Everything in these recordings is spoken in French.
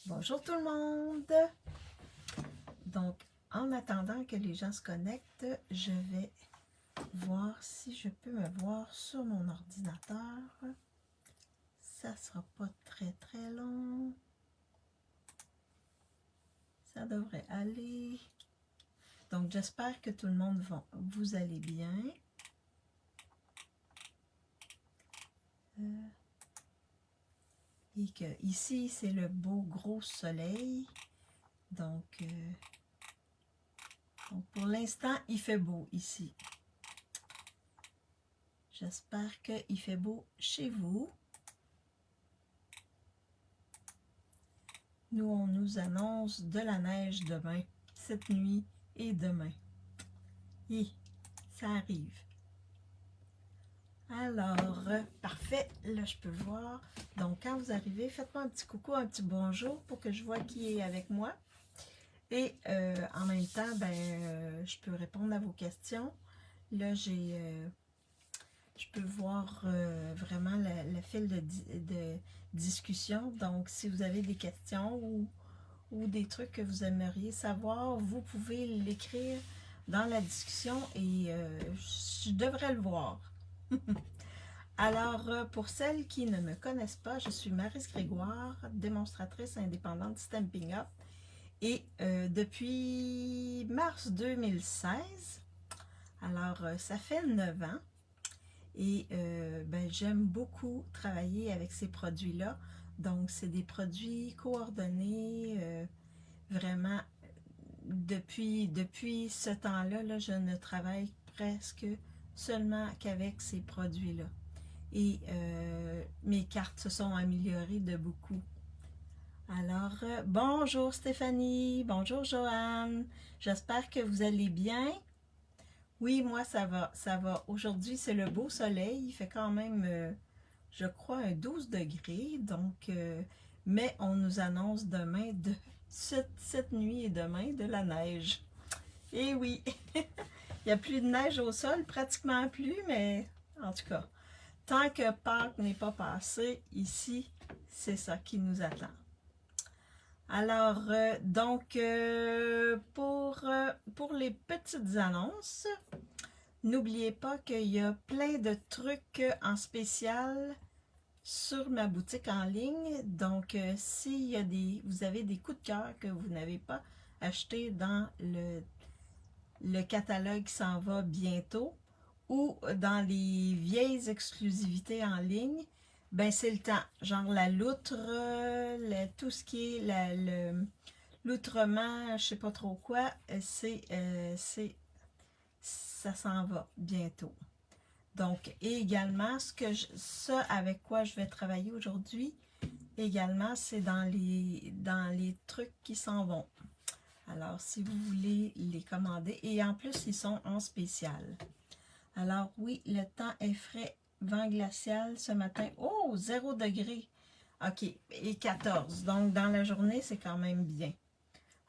Bonjour tout le monde! Donc, en attendant que les gens se connectent, je vais voir si je peux me voir sur mon ordinateur. Ça sera pas très long. Ça devrait aller. Donc, j'espère que tout le monde vous allez bien. Et que ici, c'est le beau gros soleil. Donc pour l'instant, il fait beau ici. J'espère qu'il fait beau chez vous. Nous, on nous annonce de la neige demain, cette nuit et demain. Et ça arrive. Alors, parfait. Là, je peux voir. Donc, quand vous arrivez, faites-moi un petit coucou, un petit bonjour pour que je vois qui est avec moi. Et en même temps, je peux répondre à vos questions. Là, je peux voir vraiment le fil de discussion. Donc, si vous avez des questions ou des trucs que vous aimeriez savoir, vous pouvez l'écrire dans la discussion et je devrais le voir. Alors, pour celles qui ne me connaissent pas, je suis Maryse Grégoire, démonstratrice indépendante Stampin' Up. Et depuis mars 2016, alors ça fait 9 ans, et j'aime beaucoup travailler avec ces produits-là. Donc, c'est des produits coordonnés, vraiment, depuis ce temps-là, là, je ne travaille presque seulement qu'avec ces produits-là. Et mes cartes se sont améliorées de beaucoup. Alors, bonjour Stéphanie, bonjour Joanne, j'espère que vous allez bien. Oui, moi ça va, ça va. Aujourd'hui, c'est le beau soleil, il fait quand même, je crois, un 12 degrés, donc, mais on nous annonce demain, cette nuit et demain, de la neige. Et oui, il n'y a plus de neige au sol, pratiquement plus, mais en tout cas, tant que Pâques n'est pas passé, ici, c'est ça qui nous attend. Alors, pour les petites annonces, n'oubliez pas qu'il y a plein de trucs en spécial sur ma boutique en ligne. Donc, s'il y a vous avez des coups de cœur que vous n'avez pas acheté dans le catalogue qui s'en va bientôt ou dans les vieilles exclusivités en ligne, ben c'est le temps. Genre la loutre, tout ce qui est l'outrement, je sais pas trop quoi, ça s'en va bientôt. Donc, et également, ça avec quoi je vais travailler aujourd'hui, également, c'est dans les trucs qui s'en vont. Alors, si vous voulez les commander, et en plus, ils sont en spécial. Alors, oui, le temps est frais, vent glacial ce matin. Oh, 0 degré. OK, et 14. Donc, dans la journée, c'est quand même bien.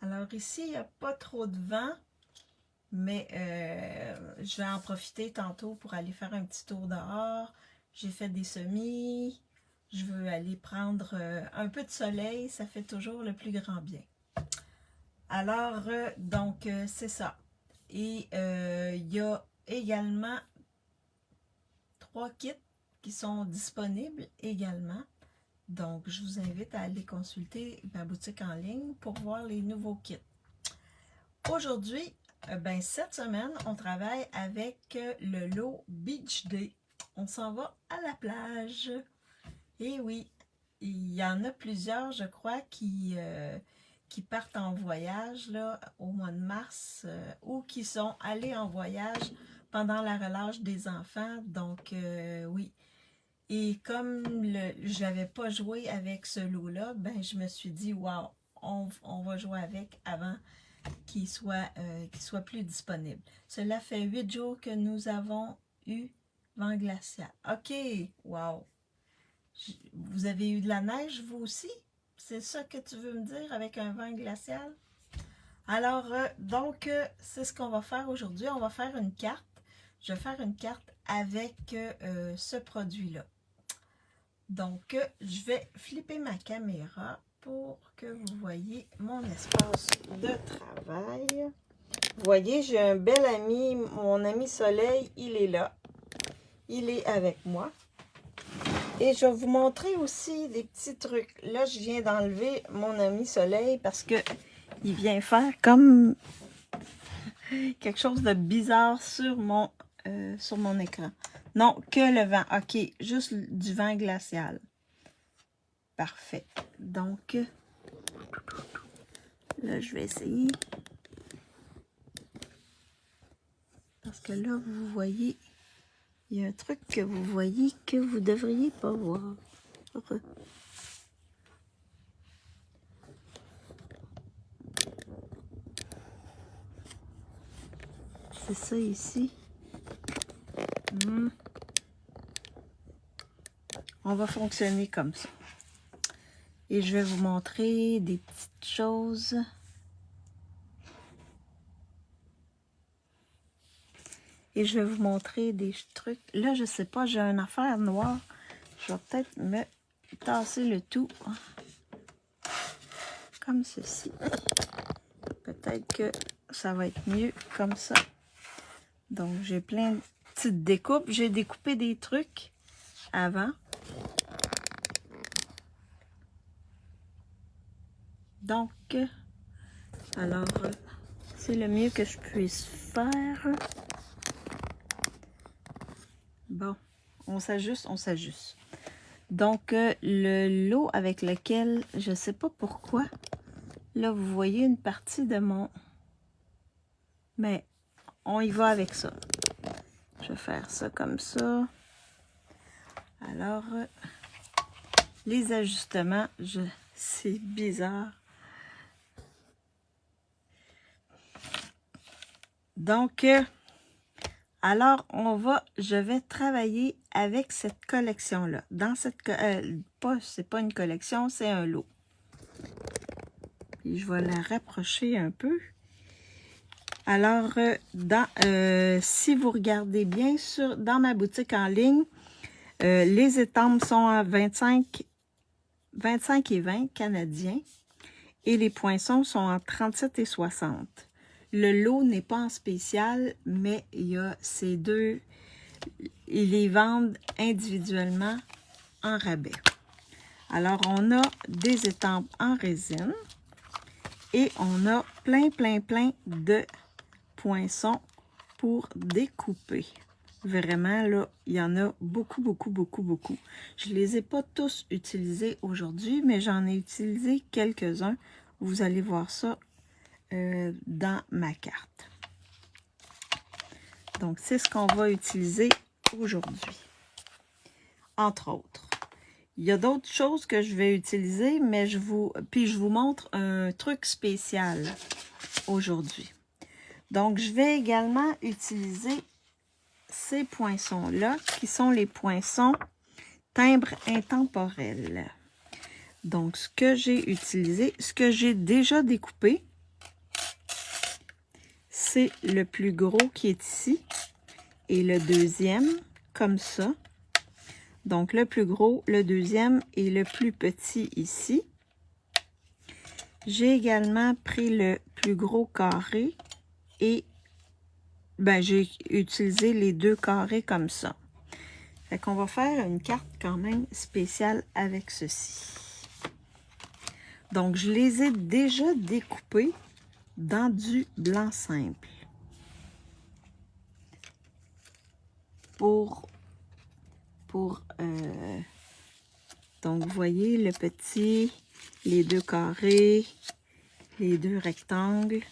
Alors, ici, il n'y a pas trop de vent, mais je vais en profiter tantôt pour aller faire un petit tour dehors. J'ai fait des semis. Je veux aller prendre un peu de soleil. Ça fait toujours le plus grand bien. Alors, donc, c'est ça. Et il y a également 3 kits qui sont disponibles également. Donc, je vous invite à aller consulter ma boutique en ligne pour voir les nouveaux kits. Aujourd'hui, cette semaine, on travaille avec le lot Beach Day. On s'en va à la plage. Et oui, il y en a plusieurs, je crois, qui partent en voyage là, au mois de mars ou qui sont allés en voyage pendant la relâche des enfants. Donc, oui. Et comme je n'avais pas joué avec ce lot-là, je me suis dit, wow, on va jouer avec avant qu'il soit plus disponible. Cela fait 8 jours que nous avons eu vent glacial. OK, wow. Vous avez eu de la neige, vous aussi? C'est ça que tu veux me dire avec un vent glacial? Alors, c'est ce qu'on va faire aujourd'hui. On va faire une carte. Je vais faire une carte avec ce produit-là. Donc, je vais flipper ma caméra pour que vous voyez mon espace de travail. Vous voyez, j'ai un bel ami, mon ami Soleil, il est là. Il est avec moi. Et je vais vous montrer aussi des petits trucs. Là, je viens d'enlever mon ami Soleil parce que il vient faire comme quelque chose de bizarre sur mon écran. Non, que le vent. OK, juste du vent glacial. Parfait. Donc, là, je vais essayer. Parce que là, vous voyez, il y a un truc que vous voyez que vous ne devriez pas voir. C'est ça ici. On va fonctionner comme ça. Et je vais vous montrer des petites choses. Et je vais vous montrer des trucs. Là, je sais pas, j'ai une affaire noire. Je vais peut-être me tasser le tout. Comme ceci. Peut-être que ça va être mieux comme ça. Donc, j'ai plein de petites découpes. J'ai découpé des trucs avant. Donc, alors, c'est le mieux que je puisse faire. Bon, on s'ajuste, on s'ajuste. Donc, le lot avec lequel, je ne sais pas pourquoi, là, vous voyez une partie de mon... Mais on y va avec ça. Je vais faire ça comme ça. Alors, les ajustements, c'est bizarre. Donc, alors, je vais travailler avec cette collection-là. Dans cette, c'est pas une collection, c'est un lot. Puis je vais la rapprocher un peu. Alors, si vous regardez bien dans ma boutique en ligne, les étampes sont à 25 et 20 canadiens et les poinçons sont en 37 et 60. Le lot n'est pas en spécial, mais il y a ces deux, ils les vendent individuellement en rabais. Alors, on a des étampes en résine et on a plein de poinçons pour découper. Vraiment, là, il y en a beaucoup. Je ne les ai pas tous utilisés aujourd'hui, mais j'en ai utilisé quelques-uns. Vous allez voir ça dans ma carte. Donc, c'est ce qu'on va utiliser aujourd'hui, entre autres. Il y a d'autres choses que je vais utiliser, mais je vous montre un truc spécial aujourd'hui. Donc, je vais également utiliser ces poinçons-là, qui sont les poinçons timbre intemporel. Donc, ce que j'ai utilisé, ce que j'ai déjà découpé, c'est le plus gros qui est ici et le deuxième, comme ça. Donc, le plus gros, le deuxième et le plus petit ici. J'ai également pris le plus gros carré et j'ai utilisé les deux carrés comme ça. Fait qu'on va faire une carte quand même spéciale avec ceci. Donc, je les ai déjà découpés dans du blanc simple. Donc, vous voyez le petit, les deux carrés, les deux rectangles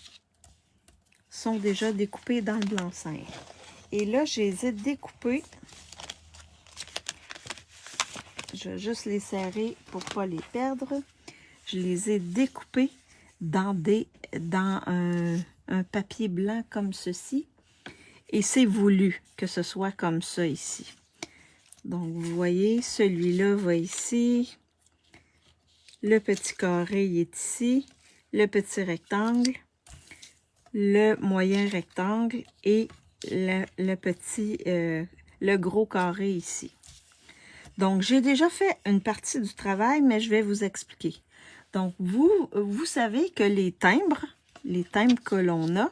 sont déjà découpés dans le blanc simple. Et là, je les ai découpés. Je vais juste les serrer pour ne pas les perdre. Je les ai découpés dans un papier blanc comme ceci. Et c'est voulu que ce soit comme ça ici. Donc, vous voyez, celui-là va ici. Le petit carré il est ici. Le petit rectangle. Le moyen rectangle. Et le gros carré ici. Donc, j'ai déjà fait une partie du travail, mais je vais vous expliquer. Donc, vous savez que les timbres que l'on a,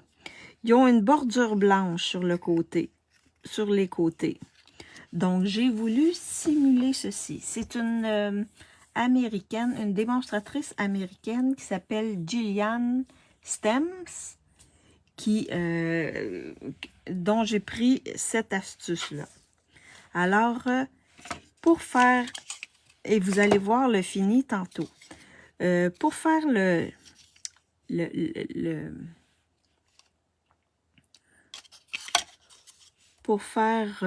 ils ont une bordure blanche sur le côté, sur les côtés. Donc, j'ai voulu simuler ceci. C'est une américaine, une démonstratrice américaine qui s'appelle Gillian Stems, dont j'ai pris cette astuce-là. Alors, pour faire, et vous allez voir le fini tantôt, pour faire pour faire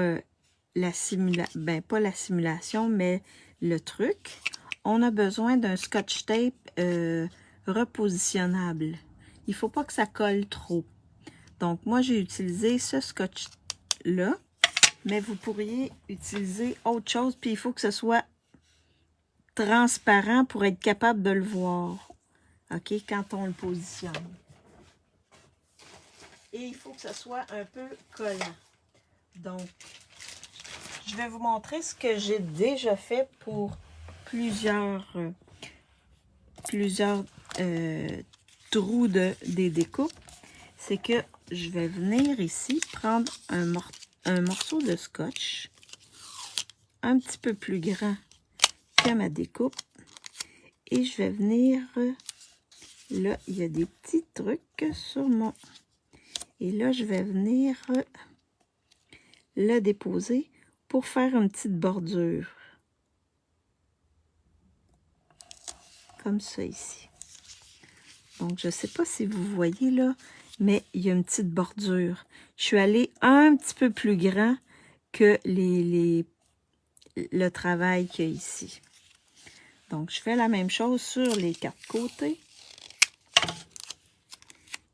la simulation, ben pas la simulation, mais le truc, on a besoin d'un scotch tape repositionnable. Il ne faut pas que ça colle trop. Donc, moi, j'ai utilisé ce scotch-là, mais vous pourriez utiliser autre chose, puis il faut que ce soit transparent pour être capable de le voir, OK, quand on le positionne. Et il faut que ce soit un peu collant. Donc, je vais vous montrer ce que j'ai déjà fait pour plusieurs trous des découpes. C'est que je vais venir ici prendre un morceau de scotch un petit peu plus grand que ma découpe et je vais venir là, il y a des petits trucs sur mon et là je vais venir le déposer pour faire une petite bordure comme ça ici. Donc je sais pas si vous voyez là, mais il y a une petite bordure. Je suis allée un petit peu plus grand que le travail qu'il y a ici. Donc, je fais la même chose sur les quatre côtés.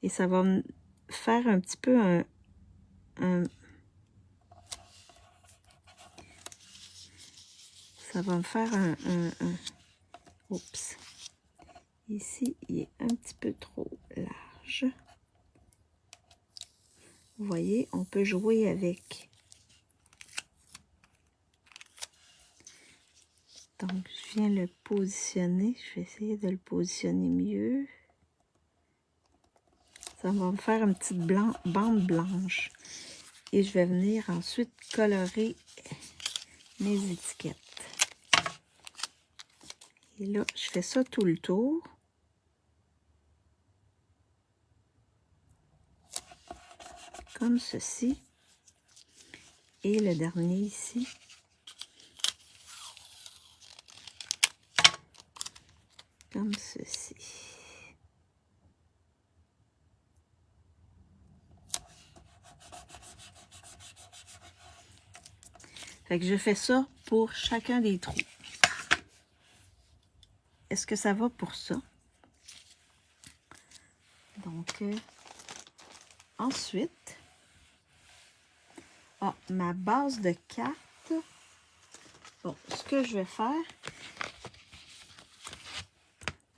Et ça va me faire un petit peu ça va me faire oups. Ici, il est un petit peu trop large. Vous voyez, on peut jouer avec. Donc, je viens le positionner. Je vais essayer de le positionner mieux. Ça va me faire une petite bande blanche. Et je vais venir ensuite colorer mes étiquettes. Et là, je fais ça tout le tour. Comme ceci. Et le dernier ici. Comme ceci. Fait que je fais ça pour chacun des trous. Est-ce que ça va pour ça? Donc, ensuite, ma base de cartes. Bon, ce que je vais faire,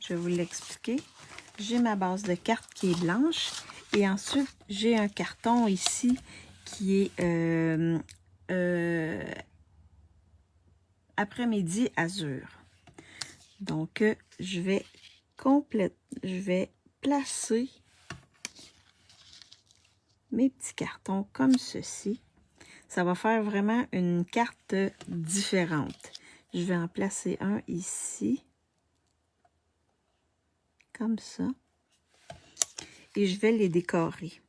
je vais vous l'expliquer. J'ai ma base de cartes qui est blanche. Et ensuite, j'ai un carton ici qui est après-midi azur. Donc, je vais placer mes petits cartons comme ceci. Ça va faire vraiment une carte différente. Je vais en placer un ici. Comme ça. Et je vais les décorer.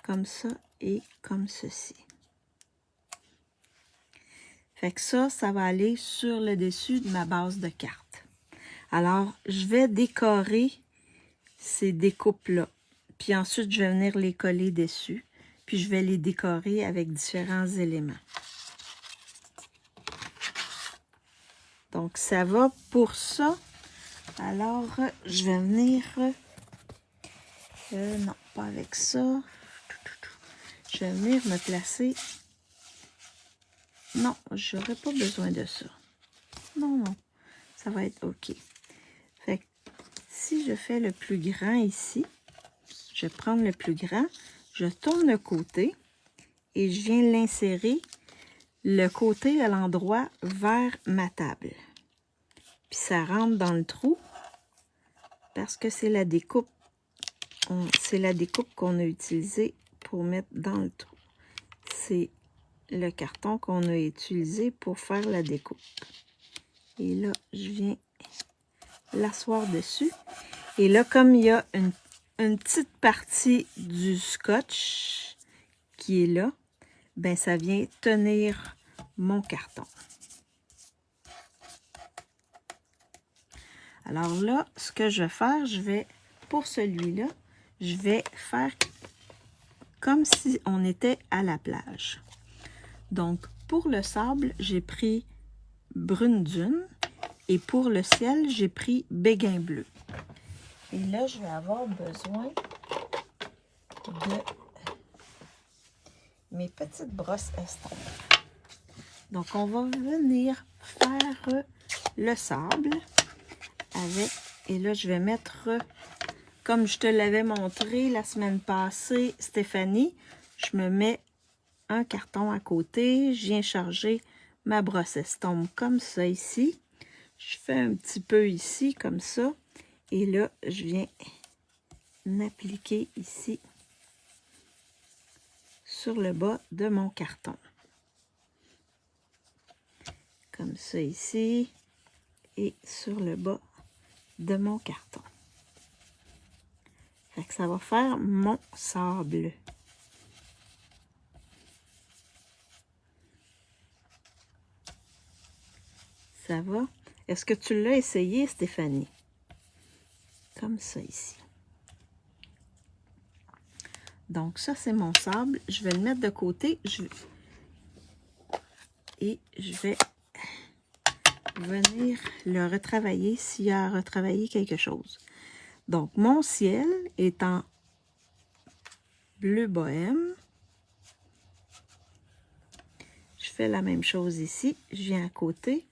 Comme ça et comme ceci. Fait que ça va aller sur le dessus de ma base de cartes. Alors, je vais décorer ces découpes-là. Puis ensuite, je vais venir les coller dessus. Puis je vais les décorer avec différents éléments. Donc, ça va pour ça. Alors, je vais venir... non, pas avec ça. Je vais venir me placer... Non, j'aurais pas besoin de ça. Non, ça va être OK. Fait que si je fais le plus grand ici, je vais prendre le plus grand, je tourne le côté et je viens l'insérer le côté à l'endroit vers ma table. Puis ça rentre dans le trou parce que c'est la découpe. C'est la découpe qu'on a utilisée pour mettre dans le trou. C'est le carton qu'on a utilisé pour faire la découpe. Et là, je viens l'asseoir dessus. Et là, comme il y a une petite partie du scotch qui est là, ben ça vient tenir mon carton. Alors là, ce que je vais faire, pour celui-là, je vais faire comme si on était à la plage. Donc, pour le sable, j'ai pris brune dune et pour le ciel, j'ai pris béguin bleu. Et là, je vais avoir besoin de mes petites brosses estompe. Donc, on va venir faire le sable avec, et là, je vais mettre, comme je te l'avais montré la semaine passée, Stéphanie, je me mets un carton à côté, je viens charger ma brosse estompe comme ça ici. Je fais un petit peu ici, comme ça, et là, je viens appliquer ici sur le bas de mon carton. Comme ça ici, et sur le bas de mon carton. Fait que ça va faire mon sable. Ça va? Est-ce que tu l'as essayé, Stéphanie? Comme ça ici. Donc ça, c'est mon sable. Je vais le mettre de côté. Et je vais venir le retravailler s'il y a à retravailler quelque chose. Donc, mon ciel est en bleu bohème. Je fais la même chose ici. Je viens à côté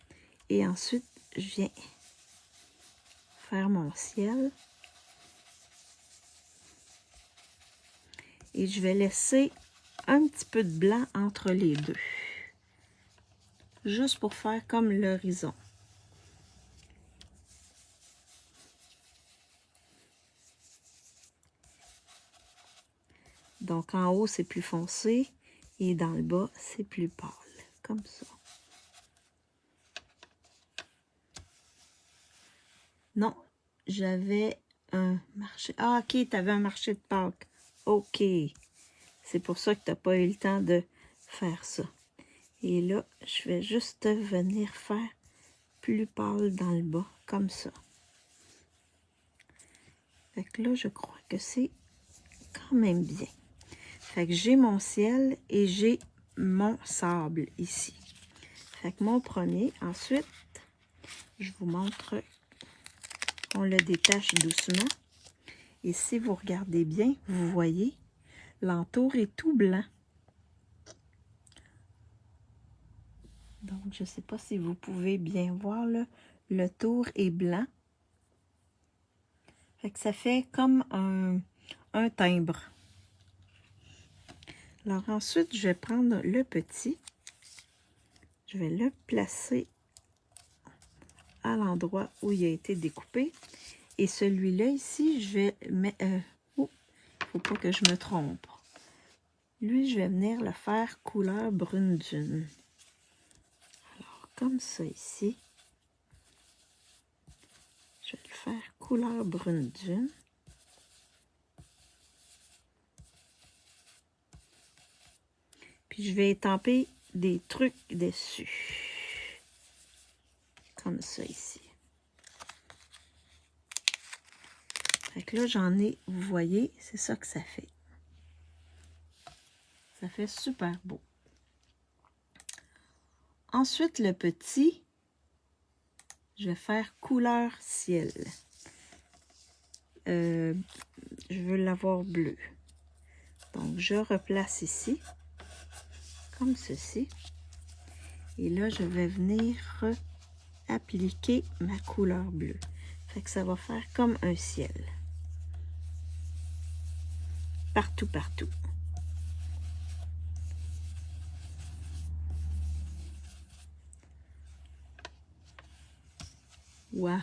et ensuite, je viens faire mon ciel. Et je vais laisser un petit peu de blanc entre les deux. Juste pour faire comme l'horizon. Donc, en haut, c'est plus foncé et dans le bas, c'est plus pâle, comme ça. Non, j'avais un marché. Ah, ok, tu avais un marché de Pâques. Ok, c'est pour ça que tu n'as pas eu le temps de faire ça. Et là, je vais juste venir faire plus pâle dans le bas, comme ça. Fait que là, je crois que c'est quand même bien. Fait que j'ai mon ciel et j'ai mon sable ici. Fait que mon premier, ensuite, je vous montre, on le détache doucement. Et si vous regardez bien, vous voyez, l'entour est tout blanc. Donc, je ne sais pas si vous pouvez bien voir, là, le tour est blanc. Fait que ça fait comme un timbre. Alors ensuite, je vais prendre le petit. Je vais le placer à l'endroit où il a été découpé. Et celui-là ici, je vais mettre... oh, il ne faut pas que je me trompe. Lui, je vais venir le faire couleur brune dune. Alors, comme ça ici. Je vais le faire couleur brune dune. Puis je vais étamper des trucs dessus. Comme ça ici. Fait que là, j'en ai, vous voyez, c'est ça que ça fait. Ça fait super beau. Ensuite, le petit, je vais faire couleur ciel. Je veux l'avoir bleu. Donc, je replace ici, comme ceci. Et là, je vais venir appliquer ma couleur bleue. Fait que ça va faire comme un ciel. Partout, partout. Wow.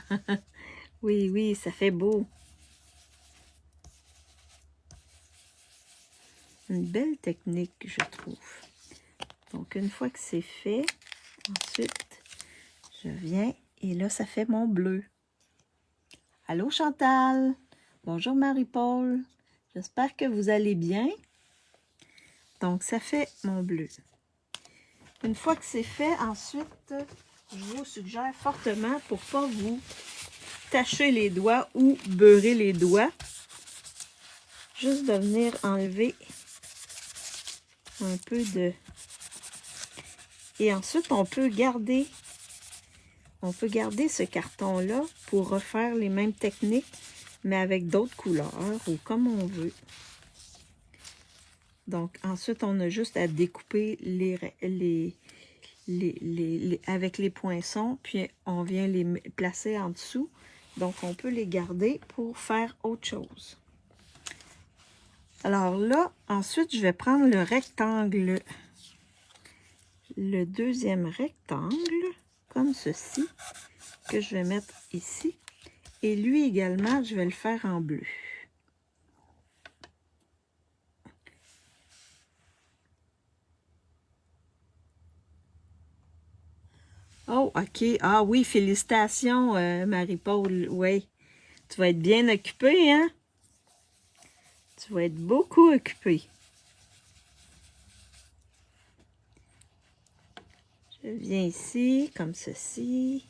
Oui, oui, ça fait beau. Une belle technique, je trouve. Donc, une fois que c'est fait, ensuite, je viens et là, ça fait mon bleu. Allô, Chantal? Bonjour, Marie-Paul. J'espère que vous allez bien. Donc, ça fait mon bleu. Une fois que c'est fait, ensuite, je vous suggère fortement pour ne pas vous tacher les doigts ou beurrer les doigts, juste de venir enlever un peu de... Et ensuite, on peut garder ce carton-là pour refaire les mêmes techniques, mais avec d'autres couleurs ou comme on veut. Donc, ensuite, on a juste à découper avec les poinçons, puis on vient les placer en dessous. Donc, on peut les garder pour faire autre chose. Alors là, ensuite, je vais prendre le rectangle, le deuxième rectangle, comme ceci, que je vais mettre ici. Et lui également, je vais le faire en bleu. Oh, OK. Ah oui, félicitations, Marie-Paul. Oui, tu vas être bien occupée, hein? Tu vas être beaucoup occupée. Je viens ici, comme ceci.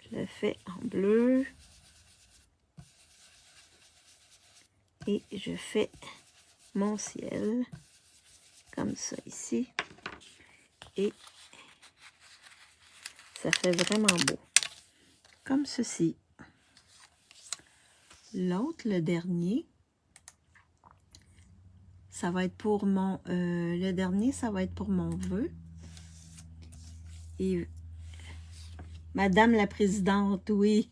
Je le fais en bleu. Et je fais mon ciel, comme ça ici. Et ça fait vraiment beau. Comme ceci. L'autre, le dernier, ça va être pour mon... le dernier, ça va être pour mon vœu. Et Madame la Présidente, oui.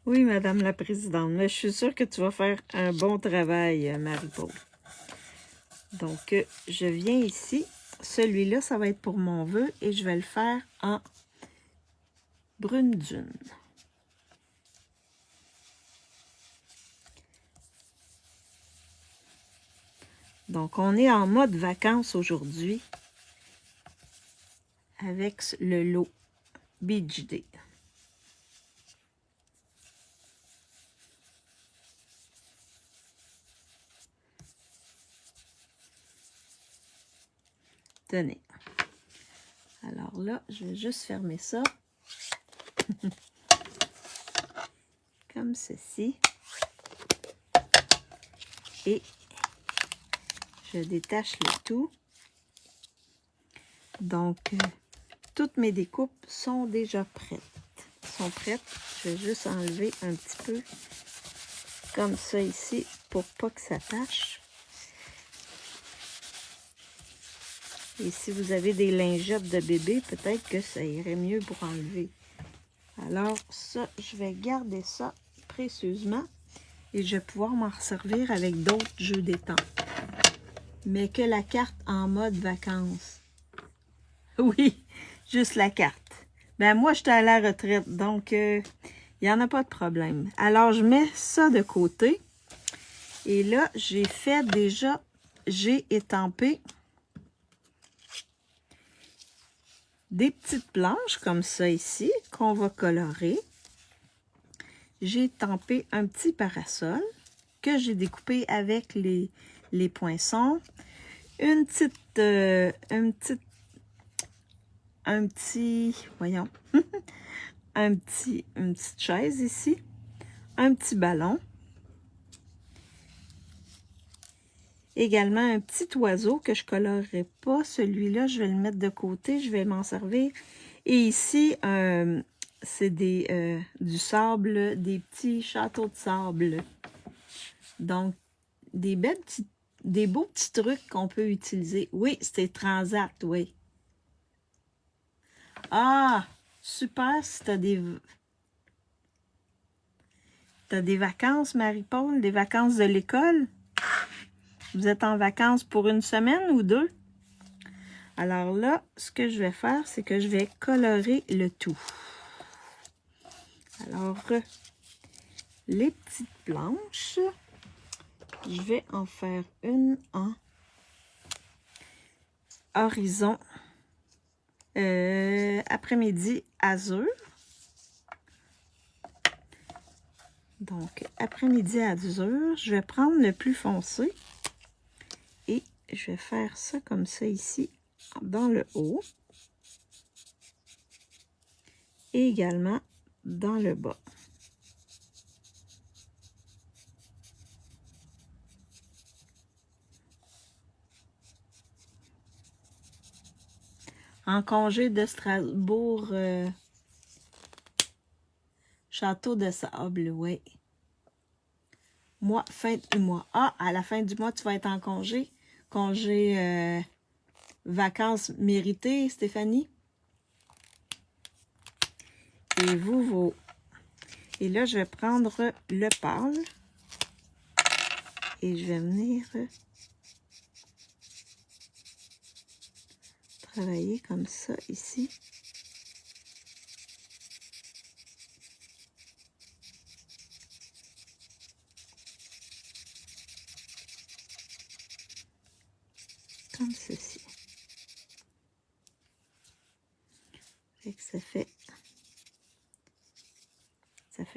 Oui, Madame la Présidente. Mais je suis sûre que tu vas faire un bon travail, Marie-Paul. Donc, je viens ici. Celui-là, ça va être pour mon vœu et je vais le faire en brune dune. Donc, on est en mode vacances aujourd'hui avec le lot Beach Day. Tenez. Alors là, je vais juste fermer ça. Comme ceci. Et je détache le tout. Donc, toutes mes découpes sont déjà prêtes. Je vais juste enlever un petit peu comme ça ici pour pas que ça tâche. Et si vous avez des lingettes de bébé, peut-être que ça irait mieux pour enlever. Alors ça, je vais garder ça précieusement et je vais pouvoir m'en servir avec d'autres jeux d'étang. Mais que la carte en mode vacances. Oui, juste la carte. Ben moi, j'étais à la retraite, donc il n'y en a pas de problème. Alors, je mets ça de côté. Et là, j'ai étampé des petites planches comme ça ici, qu'on va colorer. J'ai étampé un petit parasol que j'ai découpé avec les poinçons. Un petit, voyons, une petite chaise ici, un petit ballon. Également un petit oiseau que je ne colorerai pas. Celui-là, je vais le mettre de côté, je vais m'en servir. Et ici, c'est du sable, des petits châteaux de sable. Donc, des beaux petits trucs qu'on peut utiliser. Oui, c'était Transat, oui. Ah, super, si tu as des vacances, Marie-Paul, des vacances de l'école. Vous êtes en vacances pour une semaine ou deux? Alors là, ce que je vais faire, c'est que je vais colorer le tout. Alors, les petites planches, je vais en faire une en horizon après-midi azur. Donc, après-midi azur, je vais prendre le plus foncé et je vais faire ça comme ça ici, dans le haut. Et également dans le bas. En congé de Strasbourg, Château de Sable, oui. Moi, fin du mois. Ah, à la fin du mois, tu vas être en congé. Congé vacances méritées, Stéphanie. Et vous. Et là, je vais prendre le pâle. Et je vais venir travailler comme ça ici. Comme ceci. Et que ça fait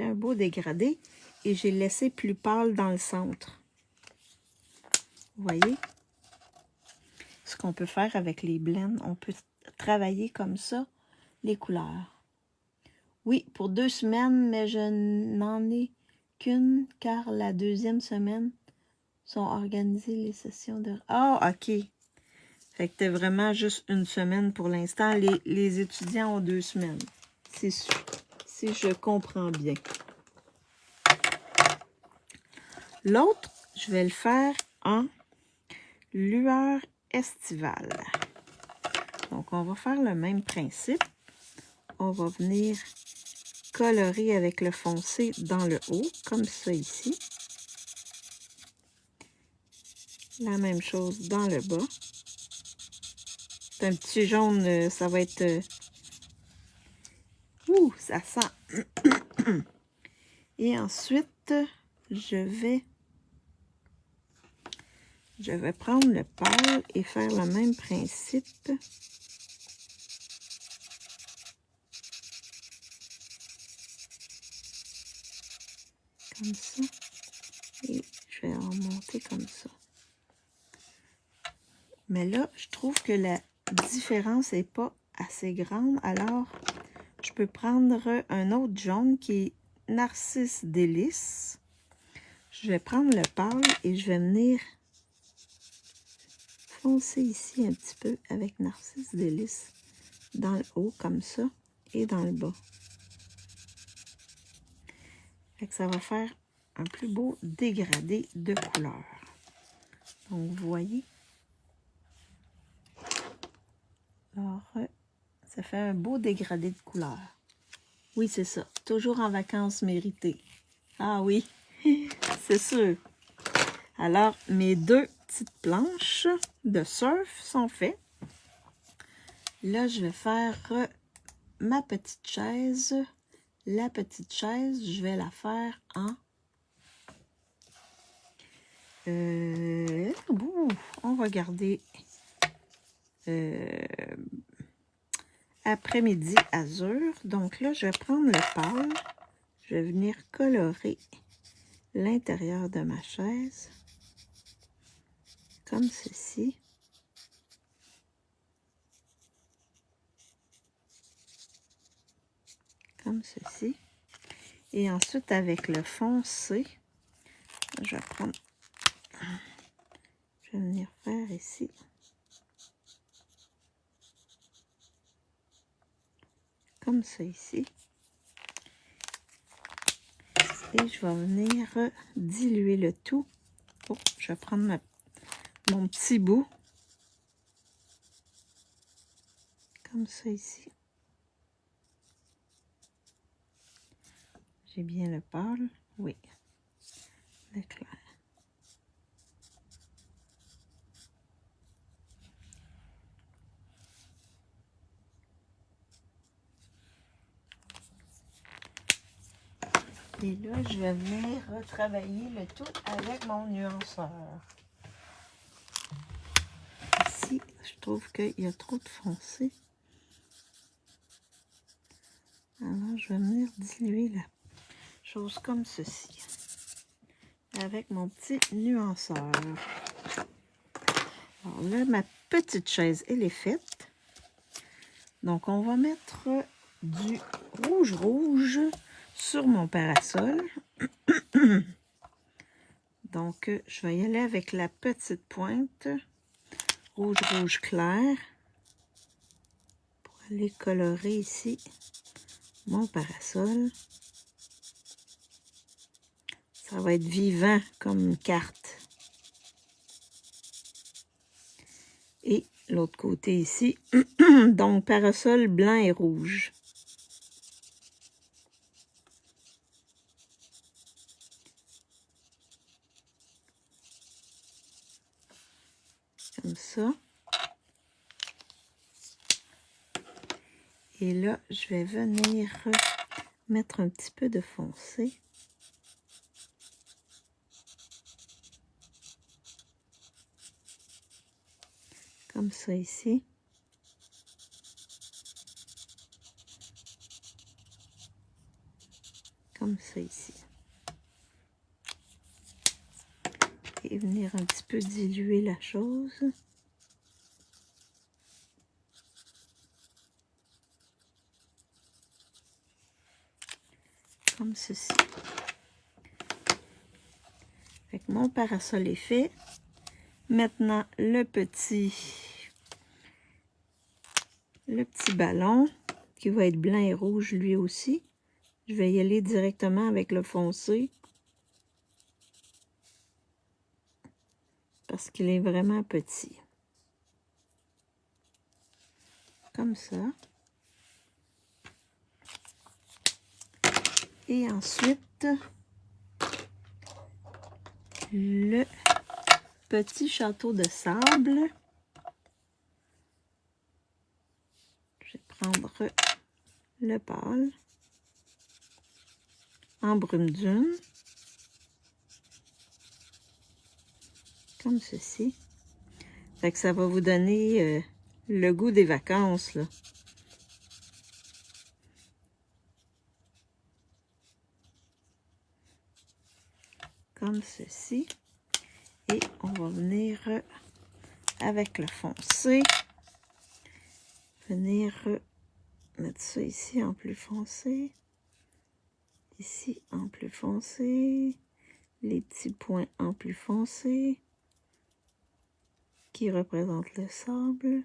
un beau dégradé. Et j'ai laissé plus pâle dans le centre. Vous voyez? Ce qu'on peut faire avec les blends, on peut travailler comme ça les couleurs. Oui, pour 2 semaines, mais je n'en ai qu'une, car la deuxième semaine sont organisées les sessions de... Ah, ok. Fait que t'es vraiment juste une semaine pour l'instant. Les étudiants ont 2 semaines. C'est sûr. Si je comprends bien. L'autre, je vais le faire en lueur estivale. Donc, on va faire le même principe. On va venir colorer avec le foncé dans le haut, comme ça ici. La même chose dans le bas. C'est un petit jaune, ça va être... Ouh, ça sent... Et ensuite, je vais prendre le pâle et faire le même principe. Comme ça. Et je vais en monter comme ça. Mais là, je trouve que la différence n'est pas assez grande. Alors, je peux prendre un autre jaune qui est Narcisse Délice. Je vais prendre le pâle et je vais venir foncer ici un petit peu avec Narcisse Délice dans le haut comme ça et dans le bas. Fait que ça va faire un plus beau dégradé de couleur. Donc, vous voyez. Alors, ça fait un beau dégradé de couleur. Oui, c'est ça. Toujours en vacances méritées. Ah oui, c'est sûr. Alors, mes 2 petites planches de surf sont faites. Là, je vais faire ma petite chaise. La petite chaise, je vais la faire en... on va garder après-midi azur. Donc là, je vais prendre le pâle. Je vais venir colorer l'intérieur de ma chaise. Comme ceci. Comme ceci. Et ensuite, avec le foncé, je vais prendre... Je vais venir faire ici. Comme ça ici. Et je vais venir diluer le tout. Oh, je vais prendre mon petit bout. Comme ça ici. J'ai bien le pâle. Oui. Le clair. Et là, je vais venir retravailler le tout avec mon nuanceur. Ici, je trouve qu'il y a trop de foncé. Alors, je vais venir diluer la chose comme ceci. Avec mon petit nuanceur. Alors là, ma petite chaise, elle est faite. Donc, on va mettre du rouge sur mon parasol. Donc, je vais y aller avec la petite pointe. Rouge clair. Pour aller colorer ici mon parasol. Ça va être vivant comme une carte. Et l'autre côté ici, donc parasol blanc et rouge. Comme ça. Et là, je vais venir mettre un petit peu de foncé. Comme ça ici. Comme ça ici. Et venir un petit peu diluer la chose. Comme ceci. Avec mon parasol est fait. Maintenant, le petit ballon qui va être blanc et rouge lui aussi. Je vais y aller directement avec le foncé. Parce qu'il est vraiment petit. Comme ça. Et ensuite, le petit château de sable. Je vais prendre le pâle en brume dune. Comme ceci. Fait que ça va vous donner le goût des vacances, là. Comme ceci. Et on va venir avec le foncé. Venir mettre ça ici en plus foncé. Ici en plus foncé. Les petits points en plus foncé. Qui représentent le sable.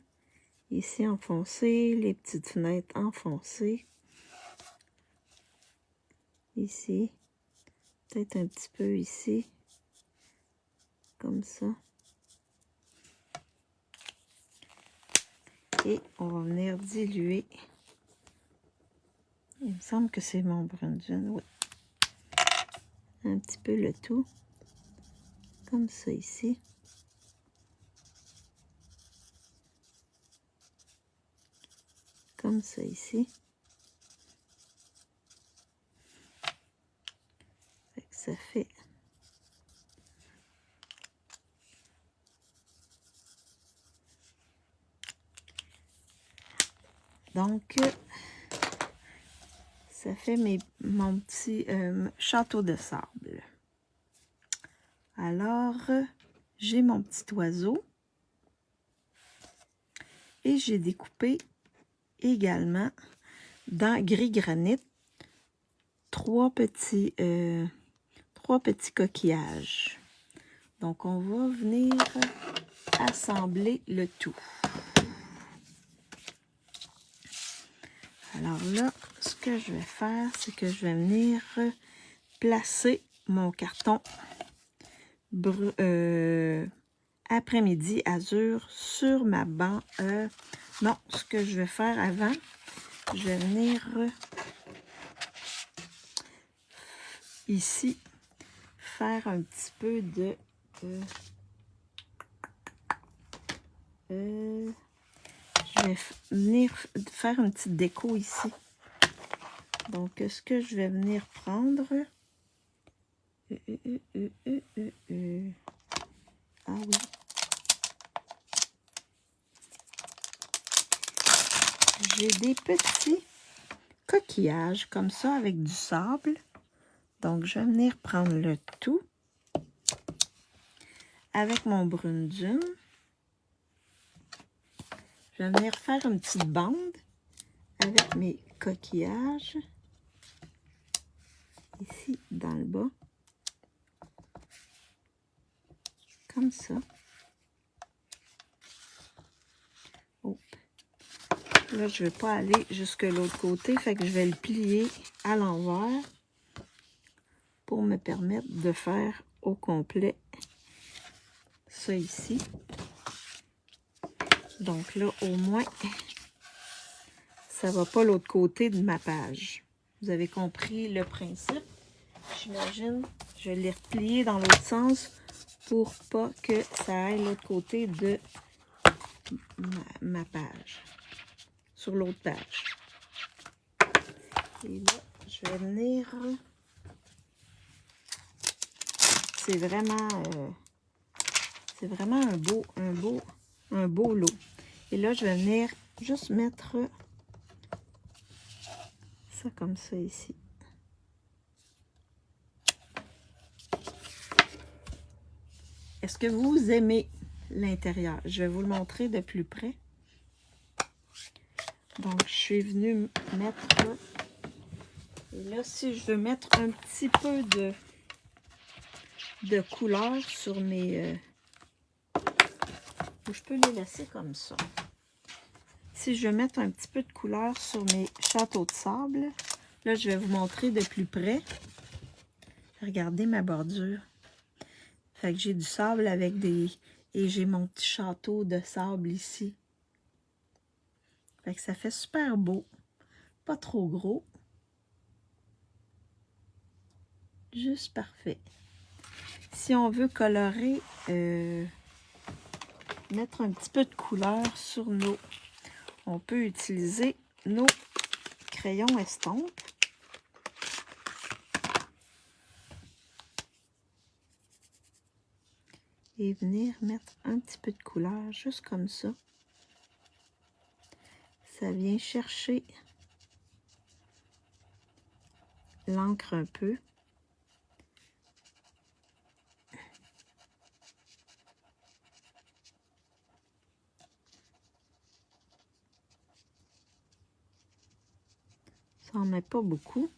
Ici en foncé. Les petites fenêtres en foncé. Ici. Peut-être un petit peu ici. Comme ça. Et on va venir diluer. Il me semble que c'est mon brun dune, oui. Un petit peu le tout. Comme ça ici. Comme ça ici. Ça fait donc ça fait mon petit château de sable. Alors j'ai mon petit oiseau et j'ai découpé également dans gris granit trois petits coquillages. Donc on va venir assembler le tout. Alors là, ce que je vais faire, c'est que je vais venir placer mon carton après-midi azur sur ma bande. Non, ce que je vais faire avant, je vais venir ici faire un petit peu de je vais venir faire une petite déco ici. Donc, ce que je vais venir prendre, Ah oui. J'ai des petits coquillages comme ça avec du sable. Donc, je vais venir prendre le tout avec mon brune dune. Je vais venir faire une petite bande avec mes coquillages. Ici, dans le bas. Comme ça. Oh. Là, je ne vais pas aller jusque l'autre côté, fait que je vais le plier à l'envers pour me permettre de faire au complet ça ici. Donc là, au moins, ça ne va pas l'autre côté de ma page. Vous avez compris le principe. J'imagine, je l'ai replié dans l'autre sens pour pas que ça aille l'autre côté de ma page. Sur l'autre page. Et là, je vais venir... C'est vraiment un beau lot. Et là, je vais venir juste mettre ça comme ça ici. Est-ce que vous aimez l'intérieur? Je vais vous le montrer de plus près. Donc, je suis venue mettre... Et là, si je veux mettre un petit peu de couleur sur mes... je peux les laisser comme ça. Si je veux mettre un petit peu de couleur sur mes châteaux de sable, là, je vais vous montrer de plus près. Regardez ma bordure. Fait que j'ai du sable avec des... Et j'ai mon petit château de sable ici. Fait que ça fait super beau. Pas trop gros. Juste parfait. Si on veut colorer, mettre un petit peu de couleur sur nos... On peut utiliser nos crayons estampes. Et venir mettre un petit peu de couleur, juste comme ça. Ça vient chercher l'encre un peu. Ça n'en met pas beaucoup.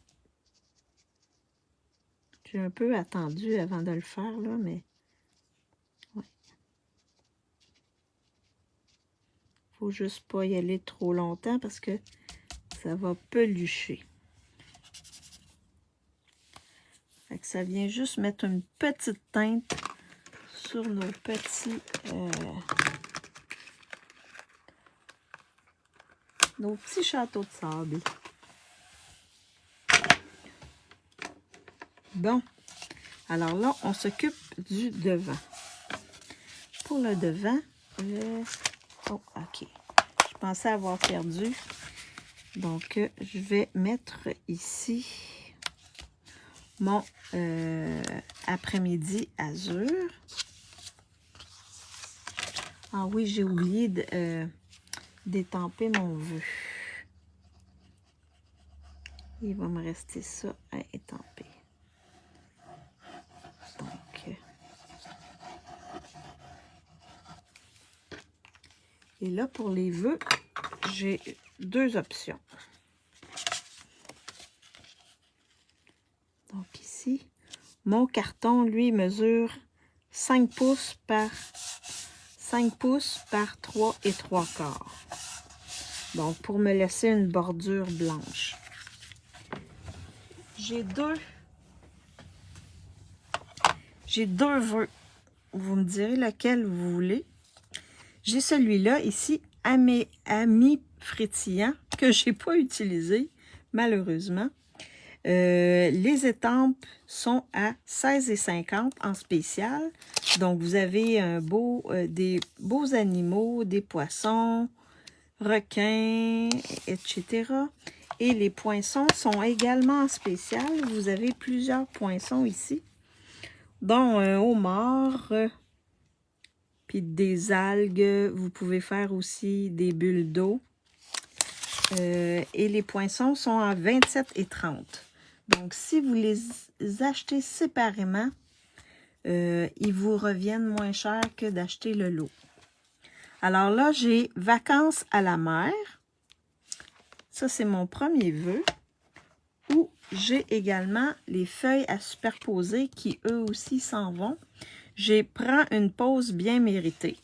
J'ai un peu attendu avant de le faire, là, mais... Ouais. Faut juste pas y aller trop longtemps parce que ça va pelucher. Fait que ça vient juste mettre une petite teinte sur nos petits... nos petits châteaux de sable. Bon, alors là, on s'occupe du devant. Pour le devant, oh, ok. Je pensais avoir perdu. Donc, je vais mettre ici mon après-midi azur. Ah oui, j'ai oublié d'étamper mon vœu. Il va me rester ça à étamper. Donc, et là, pour les vœux, j'ai deux options. Donc ici, mon carton, lui, mesure 5 pouces par 3 et 3/4. Donc, pour me laisser une bordure blanche. J'ai deux vœux. Vous me direz lequel vous voulez. J'ai celui-là ici, Amis frétillants, que je n'ai pas utilisé, malheureusement. Les étampes sont à 16,50 en spécial. Donc, vous avez des beaux animaux, des poissons, requins, etc. Et les poinçons sont également en spécial. Vous avez plusieurs poinçons ici. dont un homard, puis des algues. Vous pouvez faire aussi des bulles d'eau. Et les poinçons sont à 27 et 30. Donc, si vous les achetez séparément, ils vous reviennent moins cher que d'acheter le lot. Alors là, j'ai vacances à la mer. Ça, c'est mon premier vœu. Où j'ai également les feuilles à superposer qui, eux aussi, s'en vont. Je prends une pause bien méritée.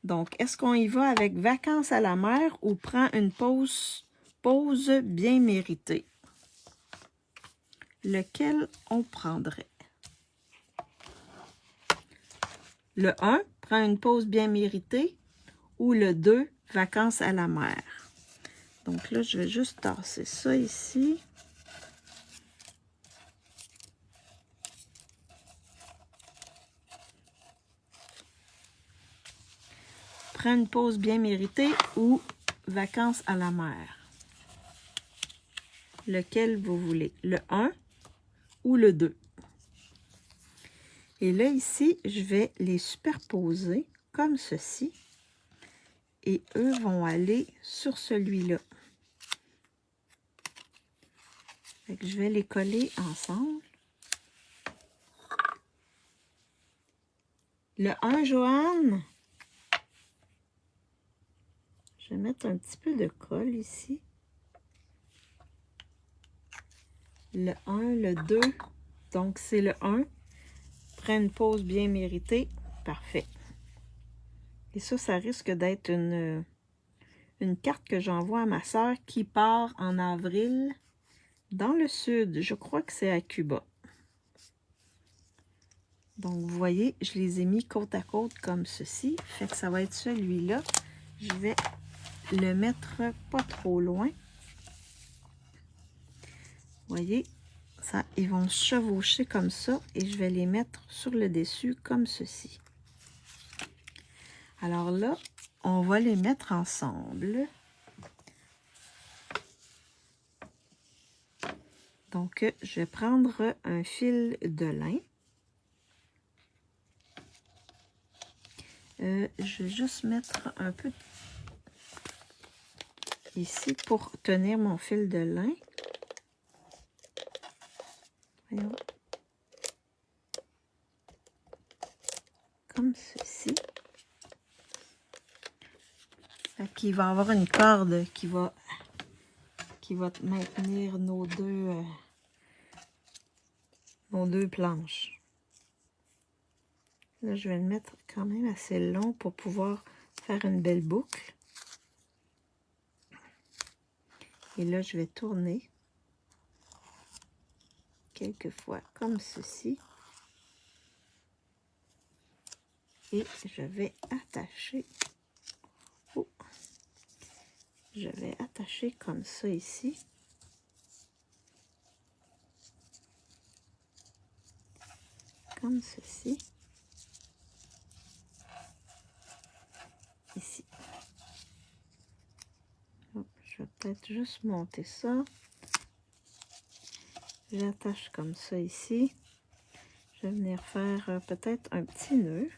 Donc, est-ce qu'on y va avec vacances à la mer ou prend une pause bien méritée? Lequel on prendrait? Le 1, prend une pause bien méritée, ou le 2, vacances à la mer. Donc là, je vais juste tasser ça ici. Prends une pause bien méritée ou vacances à la mer. Lequel vous voulez? Le 1 ou le 2? Et là, ici, je vais les superposer comme ceci. Et eux vont aller sur celui-là. Je vais les coller ensemble. Le 1, Joanne. Je vais mettre un petit peu de colle ici. Le 1, le 2. Donc, c'est le 1. Prends une pause bien méritée. Parfait. Et ça risque d'être une carte que j'envoie à ma soeur qui part en avril dans le sud. Je crois que c'est à Cuba. Donc, vous voyez, je les ai mis côte à côte comme ceci. Fait que ça va être celui-là. Je vais le mettre pas trop loin. Vous voyez, ça, ils vont se chevaucher comme ça et je vais les mettre sur le dessus comme ceci. Alors là, on va les mettre ensemble. Donc, je vais prendre un fil de lin. Je vais juste mettre un peu ici pour tenir mon fil de lin. Voyons. Comme ceci. Fait qu'il va y avoir une corde qui va maintenir nos deux planches. Là, je vais le mettre quand même assez long pour pouvoir faire une belle boucle. Et là, je vais tourner quelques fois comme ceci. Et je vais attacher. Oh, je vais attacher comme ça ici. Comme ceci. Ici. Oh, je vais peut-être juste monter ça. J'attache comme ça ici. Je vais venir faire peut-être un petit nœud.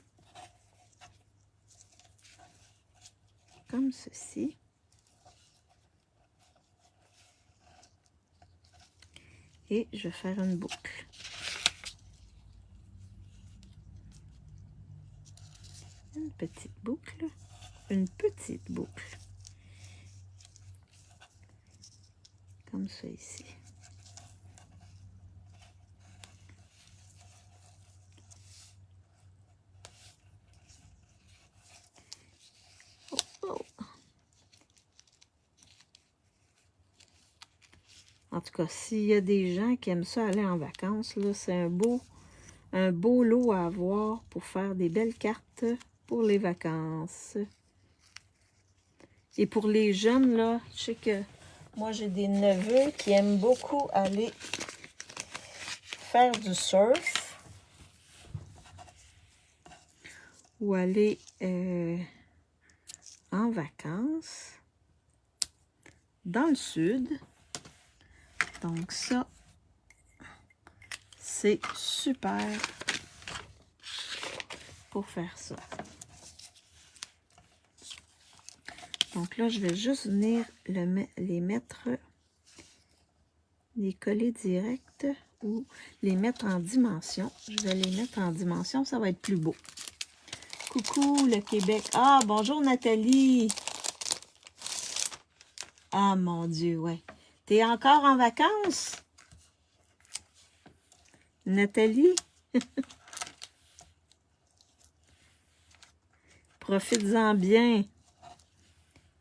Comme ceci. Et je vais faire une boucle. Une petite boucle. Une petite boucle. Comme ça ici. Oh, oh. En tout cas, s'il y a des gens qui aiment ça aller en vacances, là, c'est un beau lot à avoir pour faire des belles cartes pour les vacances. Et pour les jeunes, là, je sais que moi, j'ai des neveux qui aiment beaucoup aller faire du surf ou aller en vacances dans le sud. Donc ça, c'est super pour faire ça. Donc là, je vais juste venir les mettre, les coller direct ou les mettre en dimension. Je vais les mettre en dimension, ça va être plus beau. Coucou le Québec. Ah, bonjour Nathalie. Ah mon Dieu, ouais. T'es encore en vacances? Nathalie? Profites-en bien.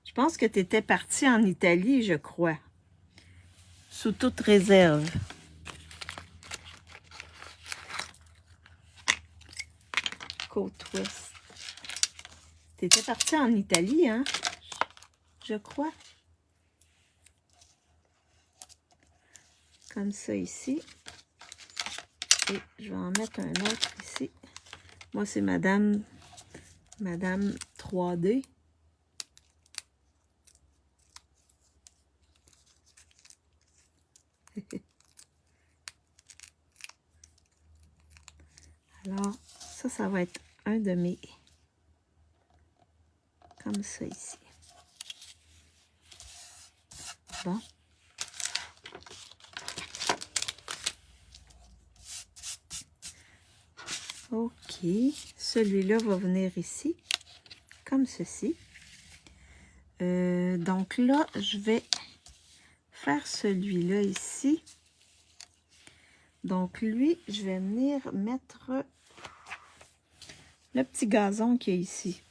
Je pense que tu étais partie en Italie, je crois. Sous toute réserve. Côte ouest. Tu étais partie en Italie, hein? Je crois. Comme ça ici. Et je vais en mettre un autre ici. Moi, c'est Madame 3D. Alors, ça va être un de mes... Comme ça ici. Bon. OK. Celui-là va venir ici. Comme ceci. Donc là, je vais faire celui-là ici. Donc lui, je vais venir mettre le petit gazon qui est ici.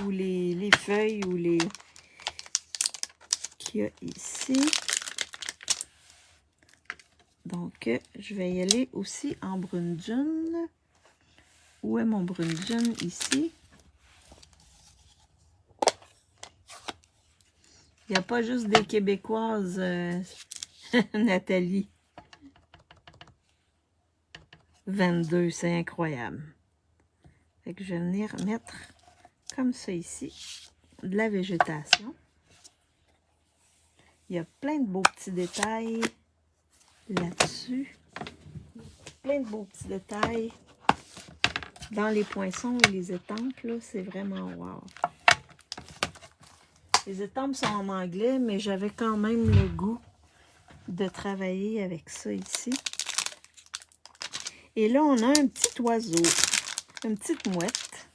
Ou les feuilles ou les... qu'il y a ici. Donc, je vais y aller aussi en brune dune. Où est mon brune dune? Ici. Il n'y a pas juste des Québécoises, Nathalie. 22, c'est incroyable. Fait que je vais venir mettre comme ça ici, de la végétation. Il y a plein de beaux petits détails là-dessus. Plein de beaux petits détails dans les poinçons et les étampes, là, c'est vraiment wow. Les étampes sont en anglais, mais j'avais quand même le goût de travailler avec ça ici. Et là, on a un petit oiseau, une petite mouette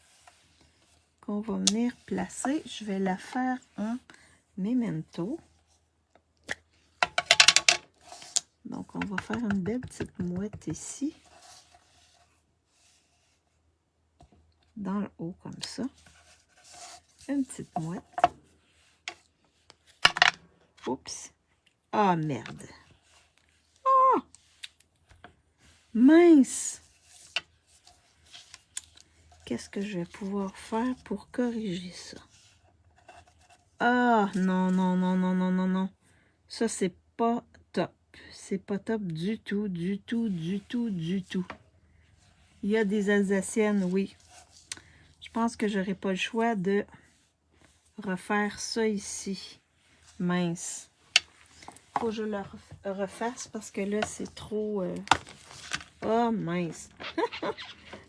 qu'on va venir placer. Je vais la faire en memento. Donc, on va faire une belle petite mouette ici. Dans le haut, comme ça. Une petite mouette. Oups. Ah, merde. Oh! Mince! Qu'est-ce que je vais pouvoir faire pour corriger ça? Ah, non, non, non, non, non, non, non. Ça, c'est pas top. C'est pas top du tout, du tout, du tout, du tout. Il y a des Alsaciennes, oui. Je pense que j'aurai pas le choix de refaire ça ici. Mince. Faut que je le refasse parce que là, c'est trop... Oh, mince.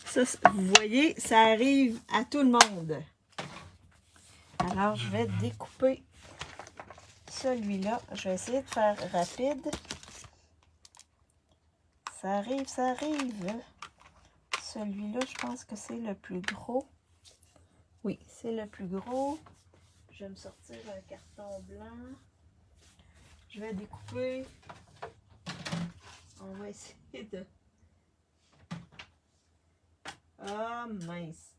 Ça, vous voyez, ça arrive à tout le monde. Alors, je vais découper celui-là. Je vais essayer de faire rapide. Ça arrive, ça arrive. Celui-là, je pense que c'est le plus gros. Oui, c'est le plus gros. Je vais me sortir un carton blanc. Je vais découper. On va essayer de... Ah, mince.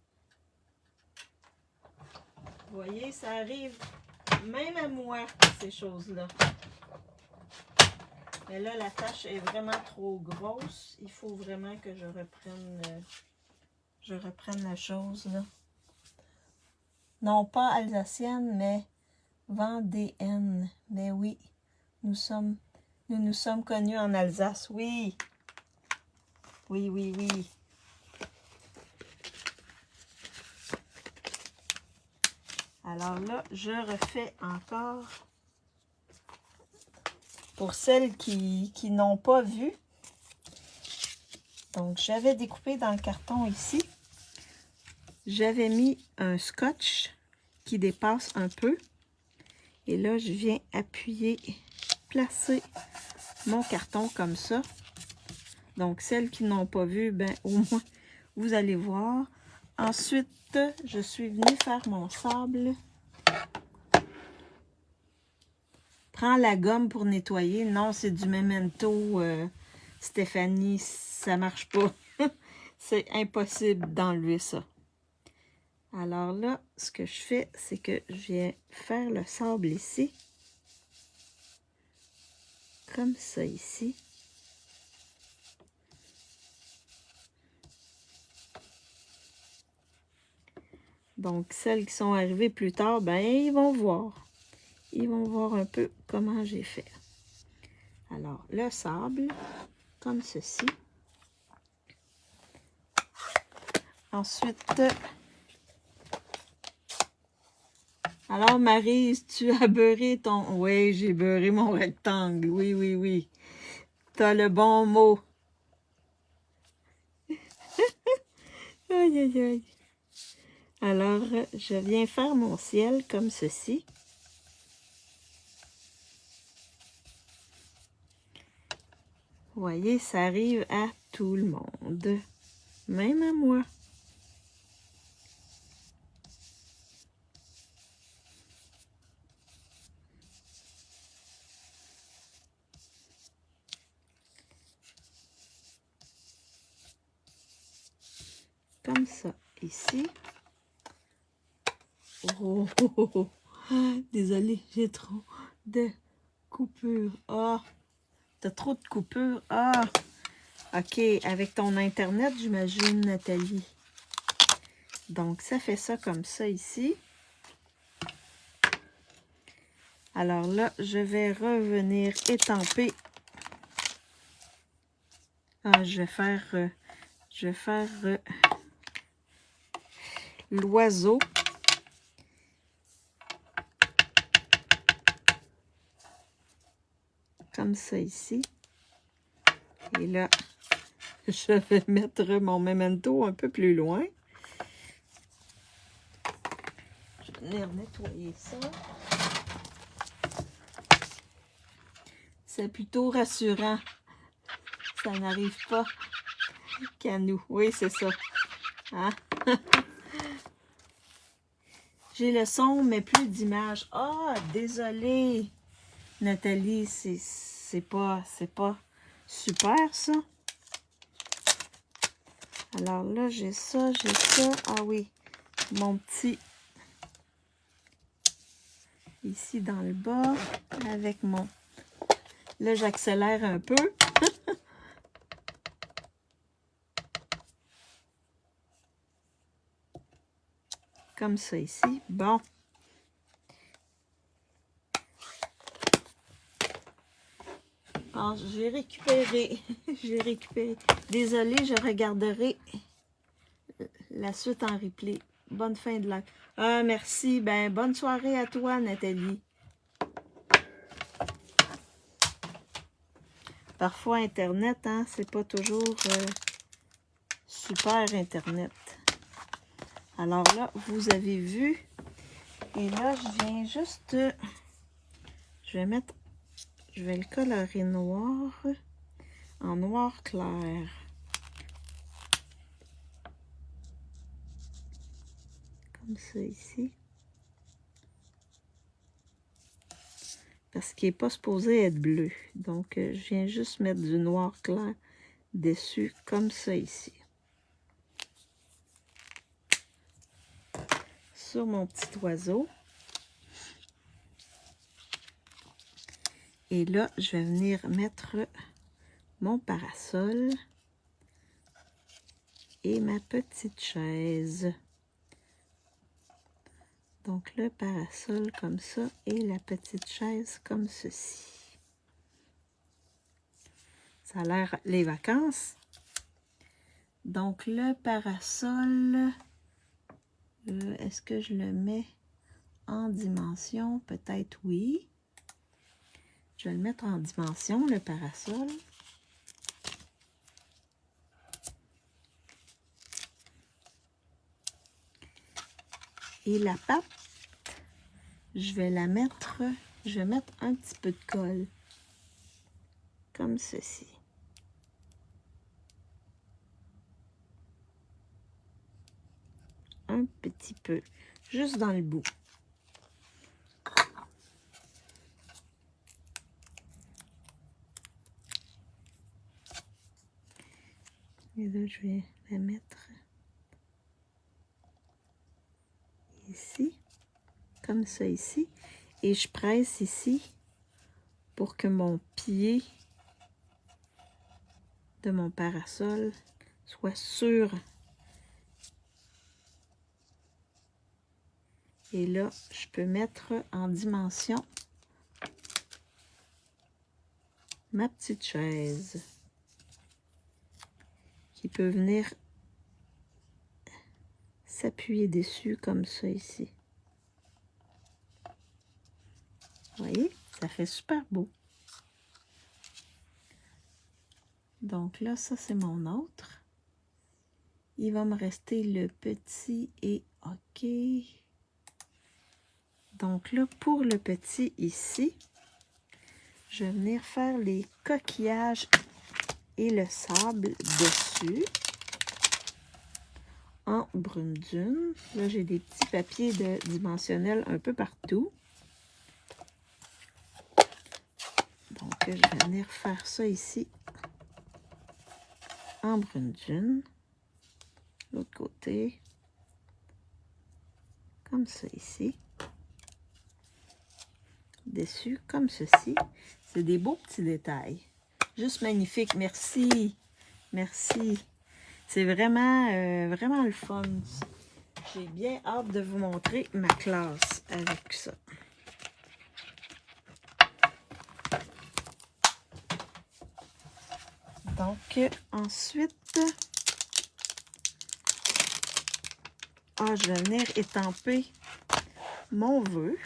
Vous voyez, ça arrive même à moi, ces choses-là. Mais là, la tâche est vraiment trop grosse. Il faut vraiment que je reprenne la chose, là. Non pas alsacienne, mais vendéenne. Mais oui, nous nous sommes connus en Alsace. Oui. Oui, oui, oui. Alors là, je refais encore. Pour celles qui n'ont pas vu. Donc, j'avais découpé dans le carton ici. j'avais mis un scotch qui dépasse un peu. Et là, je viens appuyer, placer mon carton comme ça. Donc, celles qui n'ont pas vu, ben au moins, vous allez voir. Ensuite, je suis venue faire mon sable. Prends la gomme pour nettoyer. Non, c'est du Memento, Stéphanie, ça marche pas. C'est impossible d'enlever ça. Alors là, ce que je fais, c'est que je viens faire le sable ici. Comme ça ici. Donc, celles qui sont arrivées plus tard, ben, ils vont voir. Ils vont voir un peu comment j'ai fait. Alors, le sable, comme ceci. Ensuite, alors Maryse, tu as beurré ton... Oui, j'ai beurré mon rectangle. Oui, oui, oui. Tu as le bon mot. Aïe, aïe, aïe. Alors, je viens faire mon ciel comme ceci. Vous voyez, ça arrive à tout le monde, même à moi. Comme ça, ici. Oh, oh, oh, oh. Désolée, j'ai trop de coupures. Ah, t'as trop de coupures. Ah, ok, avec ton Internet, j'imagine, Nathalie. Donc, ça fait ça comme ça ici. Alors là, je vais revenir étamper. Ah, je vais faire l'oiseau. Comme ça ici. Et là, je vais mettre mon Memento un peu plus loin. Je vais venir nettoyer ça. C'est plutôt rassurant. Ça n'arrive pas qu'à nous. Oui, c'est ça. Hein? J'ai le son, mais plus d'image. Ah, désolée, Nathalie, c'est pas super, ça. Alors là, j'ai ça, j'ai ça. Ah oui, mon petit... Ici, dans le bas, avec mon... Là, j'accélère un peu. Comme ça ici. Bon. Alors, j'ai récupéré. J'ai récupéré. Désolée, je regarderai la suite en replay. Bonne fin de live. Ah, merci. Ben, bonne soirée à toi, Nathalie. Parfois, Internet, hein, c'est pas toujours super Internet. Alors là, vous avez vu. Et là, je viens juste... je vais le colorer noir, en noir clair. Comme ça ici. Parce qu'il n'est pas supposé être bleu. Donc, je viens juste mettre du noir clair dessus, comme ça ici. Sur mon petit oiseau. Et là, je vais venir mettre mon parasol et ma petite chaise. Donc, le parasol comme ça et la petite chaise comme ceci. Ça a l'air les vacances. Donc, le parasol, est-ce que je le mets en dimension? Peut-être oui. Je vais le mettre en dimension, le parasol. Et la patte, je vais mettre un petit peu de colle, comme ceci. Un petit peu, juste dans le bout. Et là, je vais la mettre ici, comme ça ici. Et je presse ici pour que mon pied de mon parasol soit sûr. Et là, je peux mettre en dimension ma petite chaise qui peut venir s'appuyer dessus comme ça ici. Vous voyez, ça fait super beau. Donc là, ça c'est mon autre. Il va me rester le petit et OK. Donc là, pour le petit ici, je vais venir faire les coquillages et le sable dessus en brune dune. Là, j'ai des petits papiers de dimensionnel un peu partout. Donc, je vais venir faire ça ici en brune dune. L'autre côté, comme ça ici. Dessus, comme ceci. C'est des beaux petits détails. Juste magnifique. Merci. Merci. C'est vraiment, vraiment le fun. J'ai bien hâte de vous montrer ma classe avec ça. Donc, ensuite, je vais venir étamper mon vœu.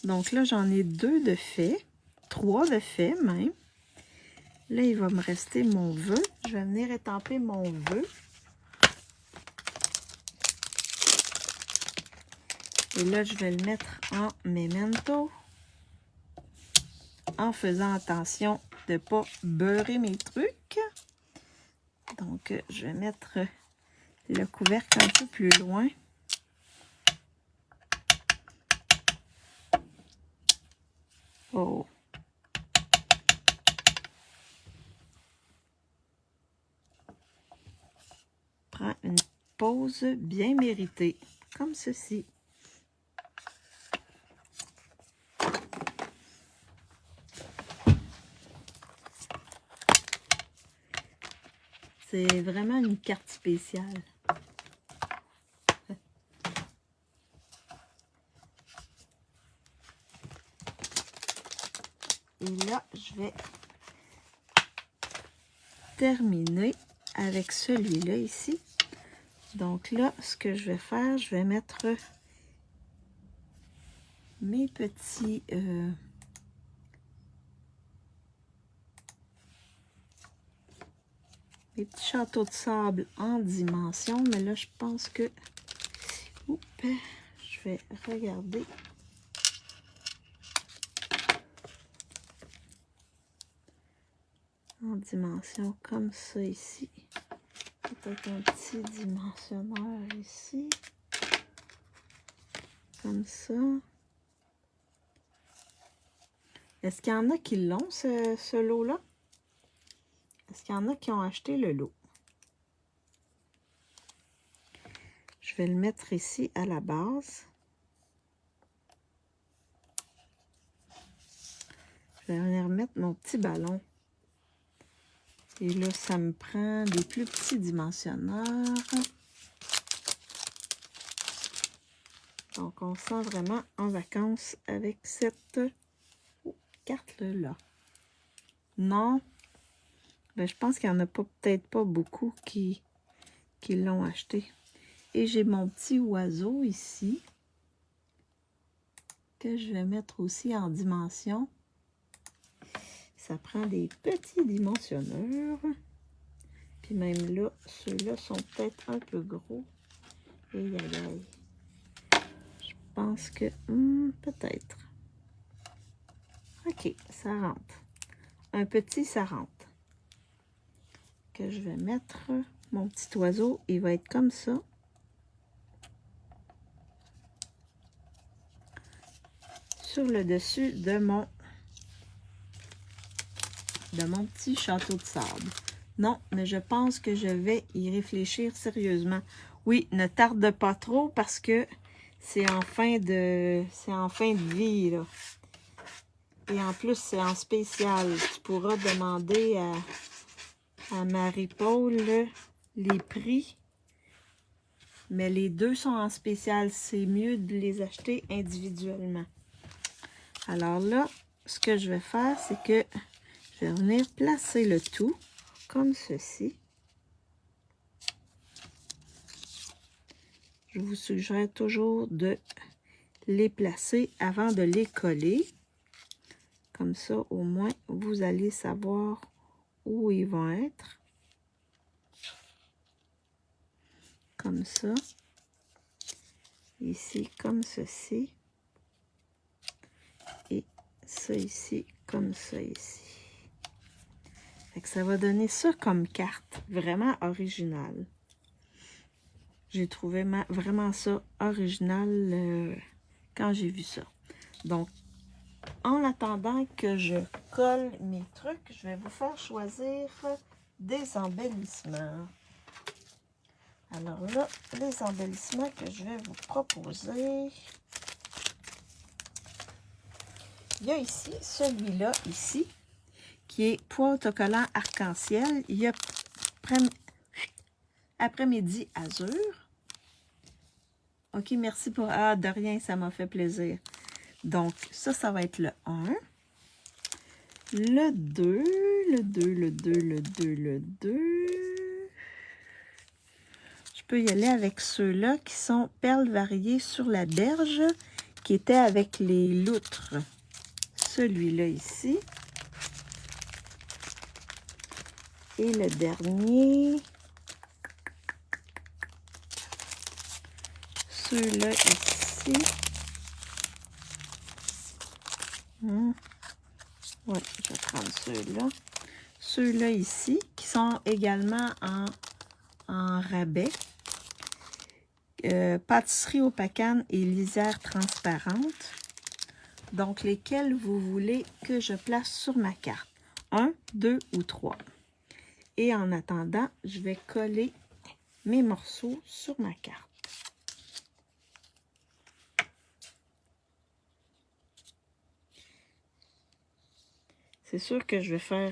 Donc là, j'en ai 2 de fait, 3 de fait même. Là, il va me rester mon vœu. Je vais venir étamper mon vœu. Et là, je vais le mettre en memento, en faisant attention de ne pas beurrer mes trucs. Donc, je vais mettre le couvercle un peu plus loin. Oh! Prends une pause bien méritée, comme ceci. C'est vraiment une carte spéciale. Et là, je vais terminer avec celui-là ici. Donc là, ce que je vais faire, je vais mettre mes petits châteaux de sable en dimension. Mais là, je pense que je vais regarder. En dimension comme ça ici. Peut-être un petit dimensionneur ici. Comme ça. Est-ce qu'il y en a qui l'ont, ce lot-là? Est-ce qu'il y en a qui ont acheté le lot? Je vais le mettre ici à la base. Je vais venir mettre mon petit ballon. Et là, ça me prend des plus petits dimensionneurs. Donc, on sent vraiment en vacances avec cette carte-là. Non, ben, je pense qu'il n'y en a peut-être pas beaucoup qui l'ont acheté. Et j'ai mon petit oiseau ici, que je vais mettre aussi en dimension. Ça prend des petits dimensionneurs. Puis même là, ceux-là sont peut-être un peu gros. Et aïe aïe. pense que peut-être. OK, ça rentre. Un petit, ça rentre. Que je vais mettre mon petit oiseau. Il va être comme ça. Sur le dessus de mon petit château de sable. Non, mais je pense que je vais y réfléchir sérieusement. Oui, ne tarde pas trop parce que c'est en fin de vie, là. Et en plus, c'est en spécial. Tu pourras demander à Marie-Paul les prix. Mais les deux sont en spécial. C'est mieux de les acheter individuellement. Alors là, ce que je vais faire, c'est que je vais venir placer le tout comme ceci. Je vous suggère toujours de les placer avant de les coller. Comme ça, au moins, vous allez savoir où ils vont être. Comme ça. Ici, comme ceci. Et ça ici, comme ça ici. Fait que ça va donner ça comme carte. Vraiment originale. J'ai trouvé vraiment ça original quand j'ai vu ça. Donc, en attendant que je colle mes trucs, je vais vous faire choisir des embellissements. Alors là, les embellissements que je vais vous proposer. Il y a ici, celui-là, ici, qui est poids autocollant arc-en-ciel. Il y a après-midi azur. OK, merci pour... Ah, de rien, ça m'a fait plaisir. Donc, ça va être le 1. Le 2, le 2, le 2, le 2, le 2. Je peux y aller avec ceux-là qui sont perles variées sur la berge, qui étaient avec les loutres. Celui-là ici. Et le dernier... Ceux-là ici. Oui, je vais prendre ceux-là. Ceux-là ici, qui sont également en rabais. Pâtisserie au pacane et lisière transparente. Donc, lesquels vous voulez que je place sur ma carte? 1, 2 ou 3. Et en attendant, je vais coller mes morceaux sur ma carte. C'est sûr que je vais faire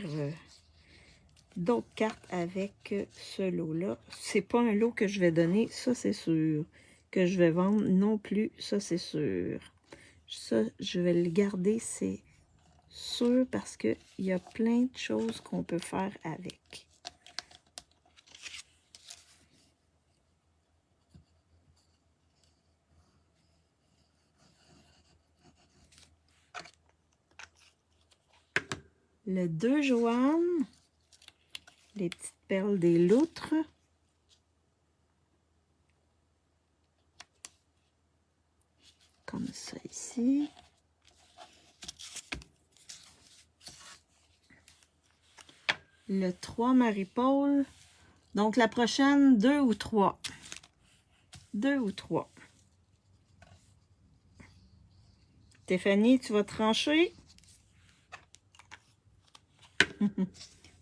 d'autres cartes avec ce lot-là. C'est pas un lot que je vais donner, ça c'est sûr. Que je vais vendre non plus, ça c'est sûr. Ça, je vais le garder, c'est sûr, parce qu'il y a plein de choses qu'on peut faire avec. Le 2 Joanne, les petites perles des loutres. Comme ça ici. Le 3 Marie-Paul. Donc la prochaine, 2 ou 3. 2 ou 3. Stéphanie, tu vas trancher?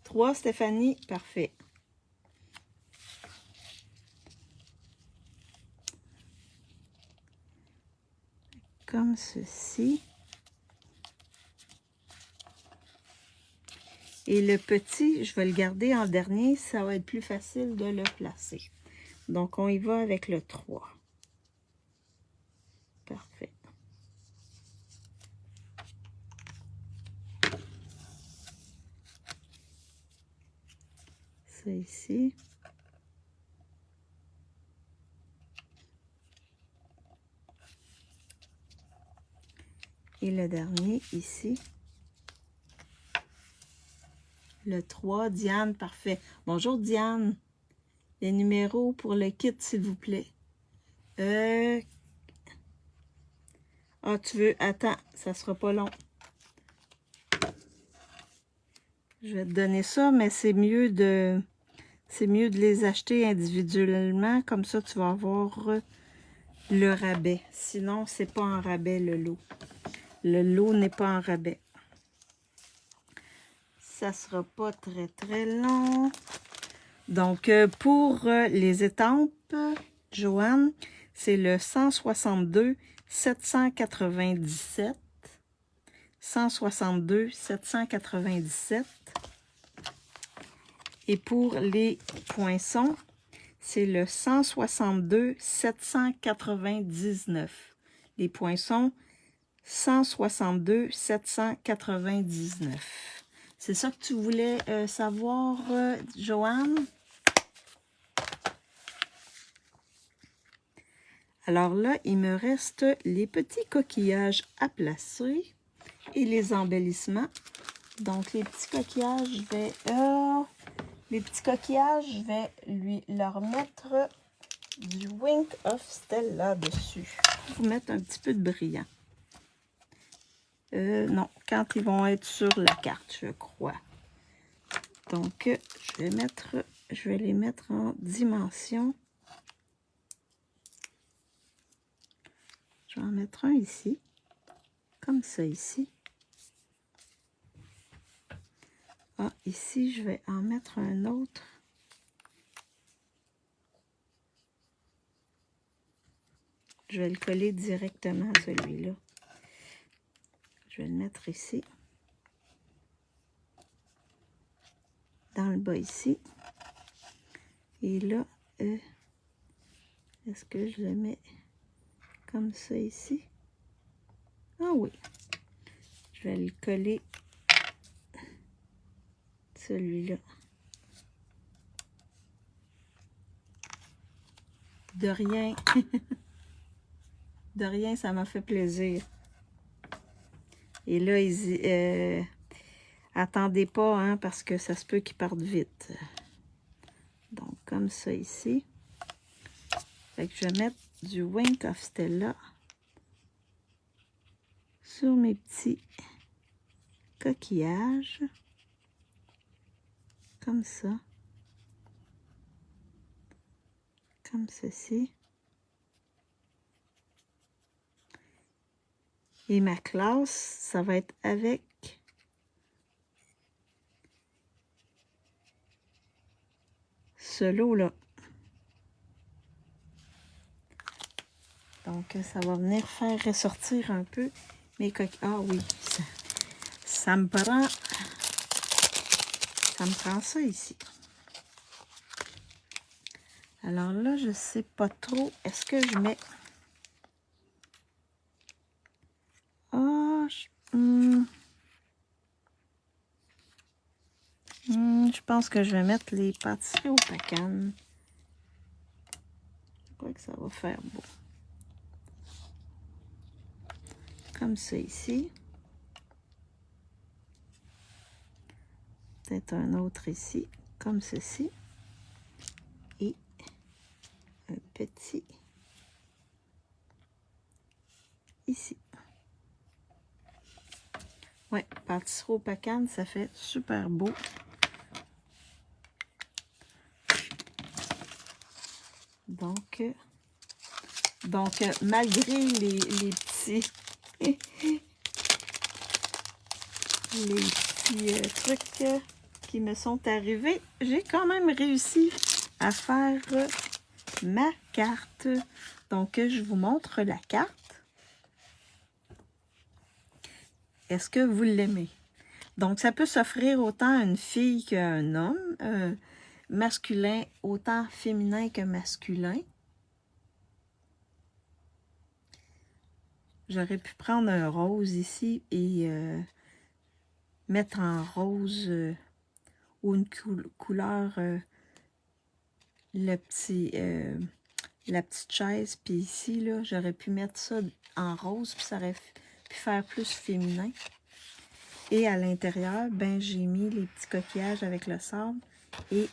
3, Stéphanie, parfait. Comme ceci. Et le petit, je vais le garder en dernier, ça va être plus facile de le placer. Donc, on y va avec le 3. Parfait. Ça ici. Et le dernier ici. Le 3, Diane, parfait. Bonjour Diane. Les numéros pour le kit, s'il vous plaît. Ah, tu veux? Attends, ça sera pas long. Je vais te donner ça, mais c'est mieux de les acheter individuellement. Comme ça, tu vas avoir le rabais. Sinon, c'est pas en rabais le lot. Le lot n'est pas en rabais. Ça sera pas très long. Donc, pour les étampes, Joanne, c'est le 162 797. 162 797. Et pour les poinçons, c'est le 162 799. Les poinçons, 162 799. C'est ça que tu voulais savoir, Joanne? Alors là, il me reste les petits coquillages à placer et les embellissements. Donc, les petits coquillages, je vais leur mettre du Wink of Stella dessus. Vous mettre un petit peu de brillant. Non, quand ils vont être sur la carte, je crois. Donc, je vais les mettre en dimension. Je vais en mettre un ici, comme ça ici. Ah, ici, je vais en mettre un autre. Je vais le coller directement à celui-là. Je vais le mettre ici. Dans le bas ici. Et là, est-ce que je le mets comme ça ici? Ah oui. Je vais le coller celui-là. De rien. De rien, ça m'a fait plaisir. Et là, attendez pas, hein, parce que ça se peut qu'ils partent vite. Donc, comme ça ici. Fait que je vais mettre du Wink of Stella sur mes petits coquillages. Comme ça. Comme ceci. Et ma classe, ça va être avec ce lot-là. Donc, ça va venir faire ressortir un peu mes coquillages. Ah oui, ça me prend ça ici. Alors là, je sais pas trop. Est-ce que je mets... Ah, je pense que je vais mettre les pâtisseries au pacane. Je crois que ça va faire beau. Comme ça ici. Peut-être un autre ici, comme ceci. Et un petit ici. Ouais, pâtisserie au pacane, ça fait super beau. Donc malgré les petits trucs qui me sont arrivés, j'ai quand même réussi à faire ma carte. Donc, je vous montre la carte. Est-ce que vous l'aimez? Donc, ça peut s'offrir autant à une fille qu'à un homme, masculin, autant féminin que masculin. J'aurais pu prendre un rose ici et mettre en rose ou une couleur, la petite chaise. Puis ici, là, j'aurais pu mettre ça en rose, puis ça aurait pu faire plus féminin. Et à l'intérieur, ben, j'ai mis les petits coquillages avec le sable et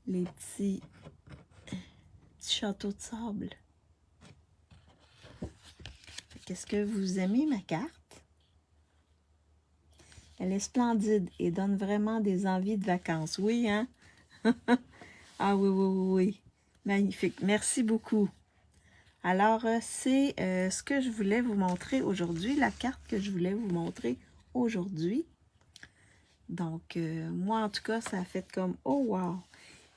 les petits châteaux de sable. est-ce que vous aimez ma carte? Elle est splendide et donne vraiment des envies de vacances. Oui, hein? Ah oui, oui, oui, oui. Magnifique. Merci beaucoup. Alors, c'est ce que je voulais vous montrer aujourd'hui, la carte que je voulais vous montrer aujourd'hui. Donc, moi, en tout cas, ça a fait comme « Oh, wow! »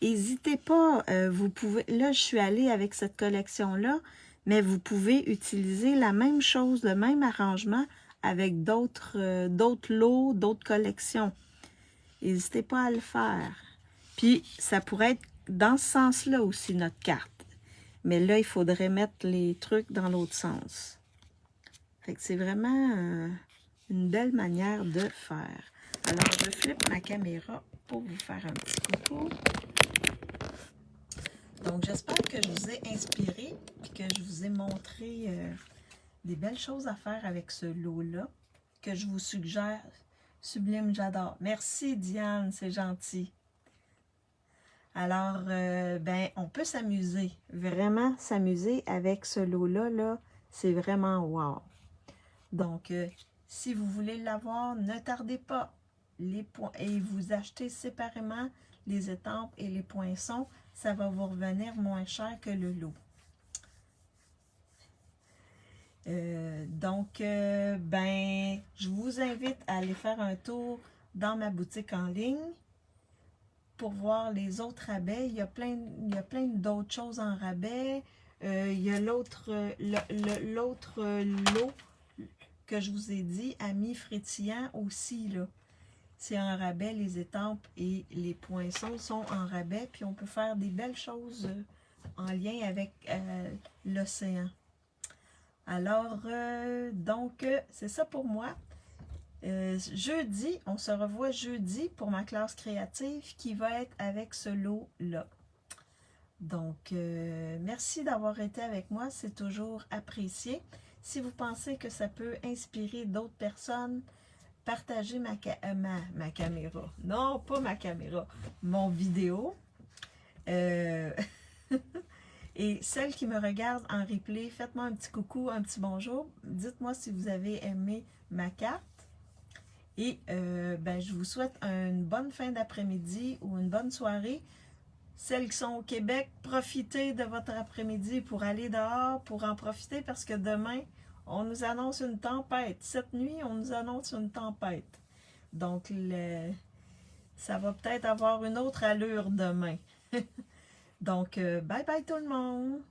N'hésitez pas, vous pouvez... Là, je suis allée avec cette collection-là, mais vous pouvez utiliser la même chose, le même arrangement avec d'autres lots, d'autres collections. N'hésitez pas à le faire. Puis, ça pourrait être dans ce sens-là aussi, notre carte. Mais là, il faudrait mettre les trucs dans l'autre sens. Fait que c'est vraiment une belle manière de faire. Alors, je flippe ma caméra pour vous faire un petit coucou. Donc, j'espère que je vous ai inspiré et que je vous ai montré des belles choses à faire avec ce lot-là que je vous suggère. Sublime, j'adore. Merci, Diane, c'est gentil. Alors, ben, on peut s'amuser, vraiment s'amuser avec ce lot-là, là, c'est vraiment wow. Donc, si vous voulez l'avoir, ne tardez pas. Les points et vous achetez séparément les étampes et les poinçons, ça va vous revenir moins cher que le lot. Ben, je vous invite à aller faire un tour dans ma boutique en ligne pour voir les autres rabais. Il y a plein d'autres choses en rabais. Il y a l'autre lot que je vous ai dit, Amis frétillants aussi, là. C'est en rabais, les étampes et les poinçons sont en rabais, puis on peut faire des belles choses en lien avec l'océan. Alors, c'est ça pour moi. Jeudi, on se revoit jeudi pour ma classe créative qui va être avec ce lot-là. Donc, merci d'avoir été avec moi, c'est toujours apprécié. Si vous pensez que ça peut inspirer d'autres personnes, partagez ma caméra. Non, pas ma caméra, mon vidéo. Et celles qui me regardent en replay, faites-moi un petit coucou, un petit bonjour. Dites-moi si vous avez aimé ma carte. Et ben, je vous souhaite une bonne fin d'après-midi ou une bonne soirée. Celles qui sont au Québec, profitez de votre après-midi pour aller dehors, pour en profiter parce que demain, on nous annonce une tempête. Cette nuit, on nous annonce une tempête. Donc, ça va peut-être avoir une autre allure demain. Donc, bye bye tout le monde!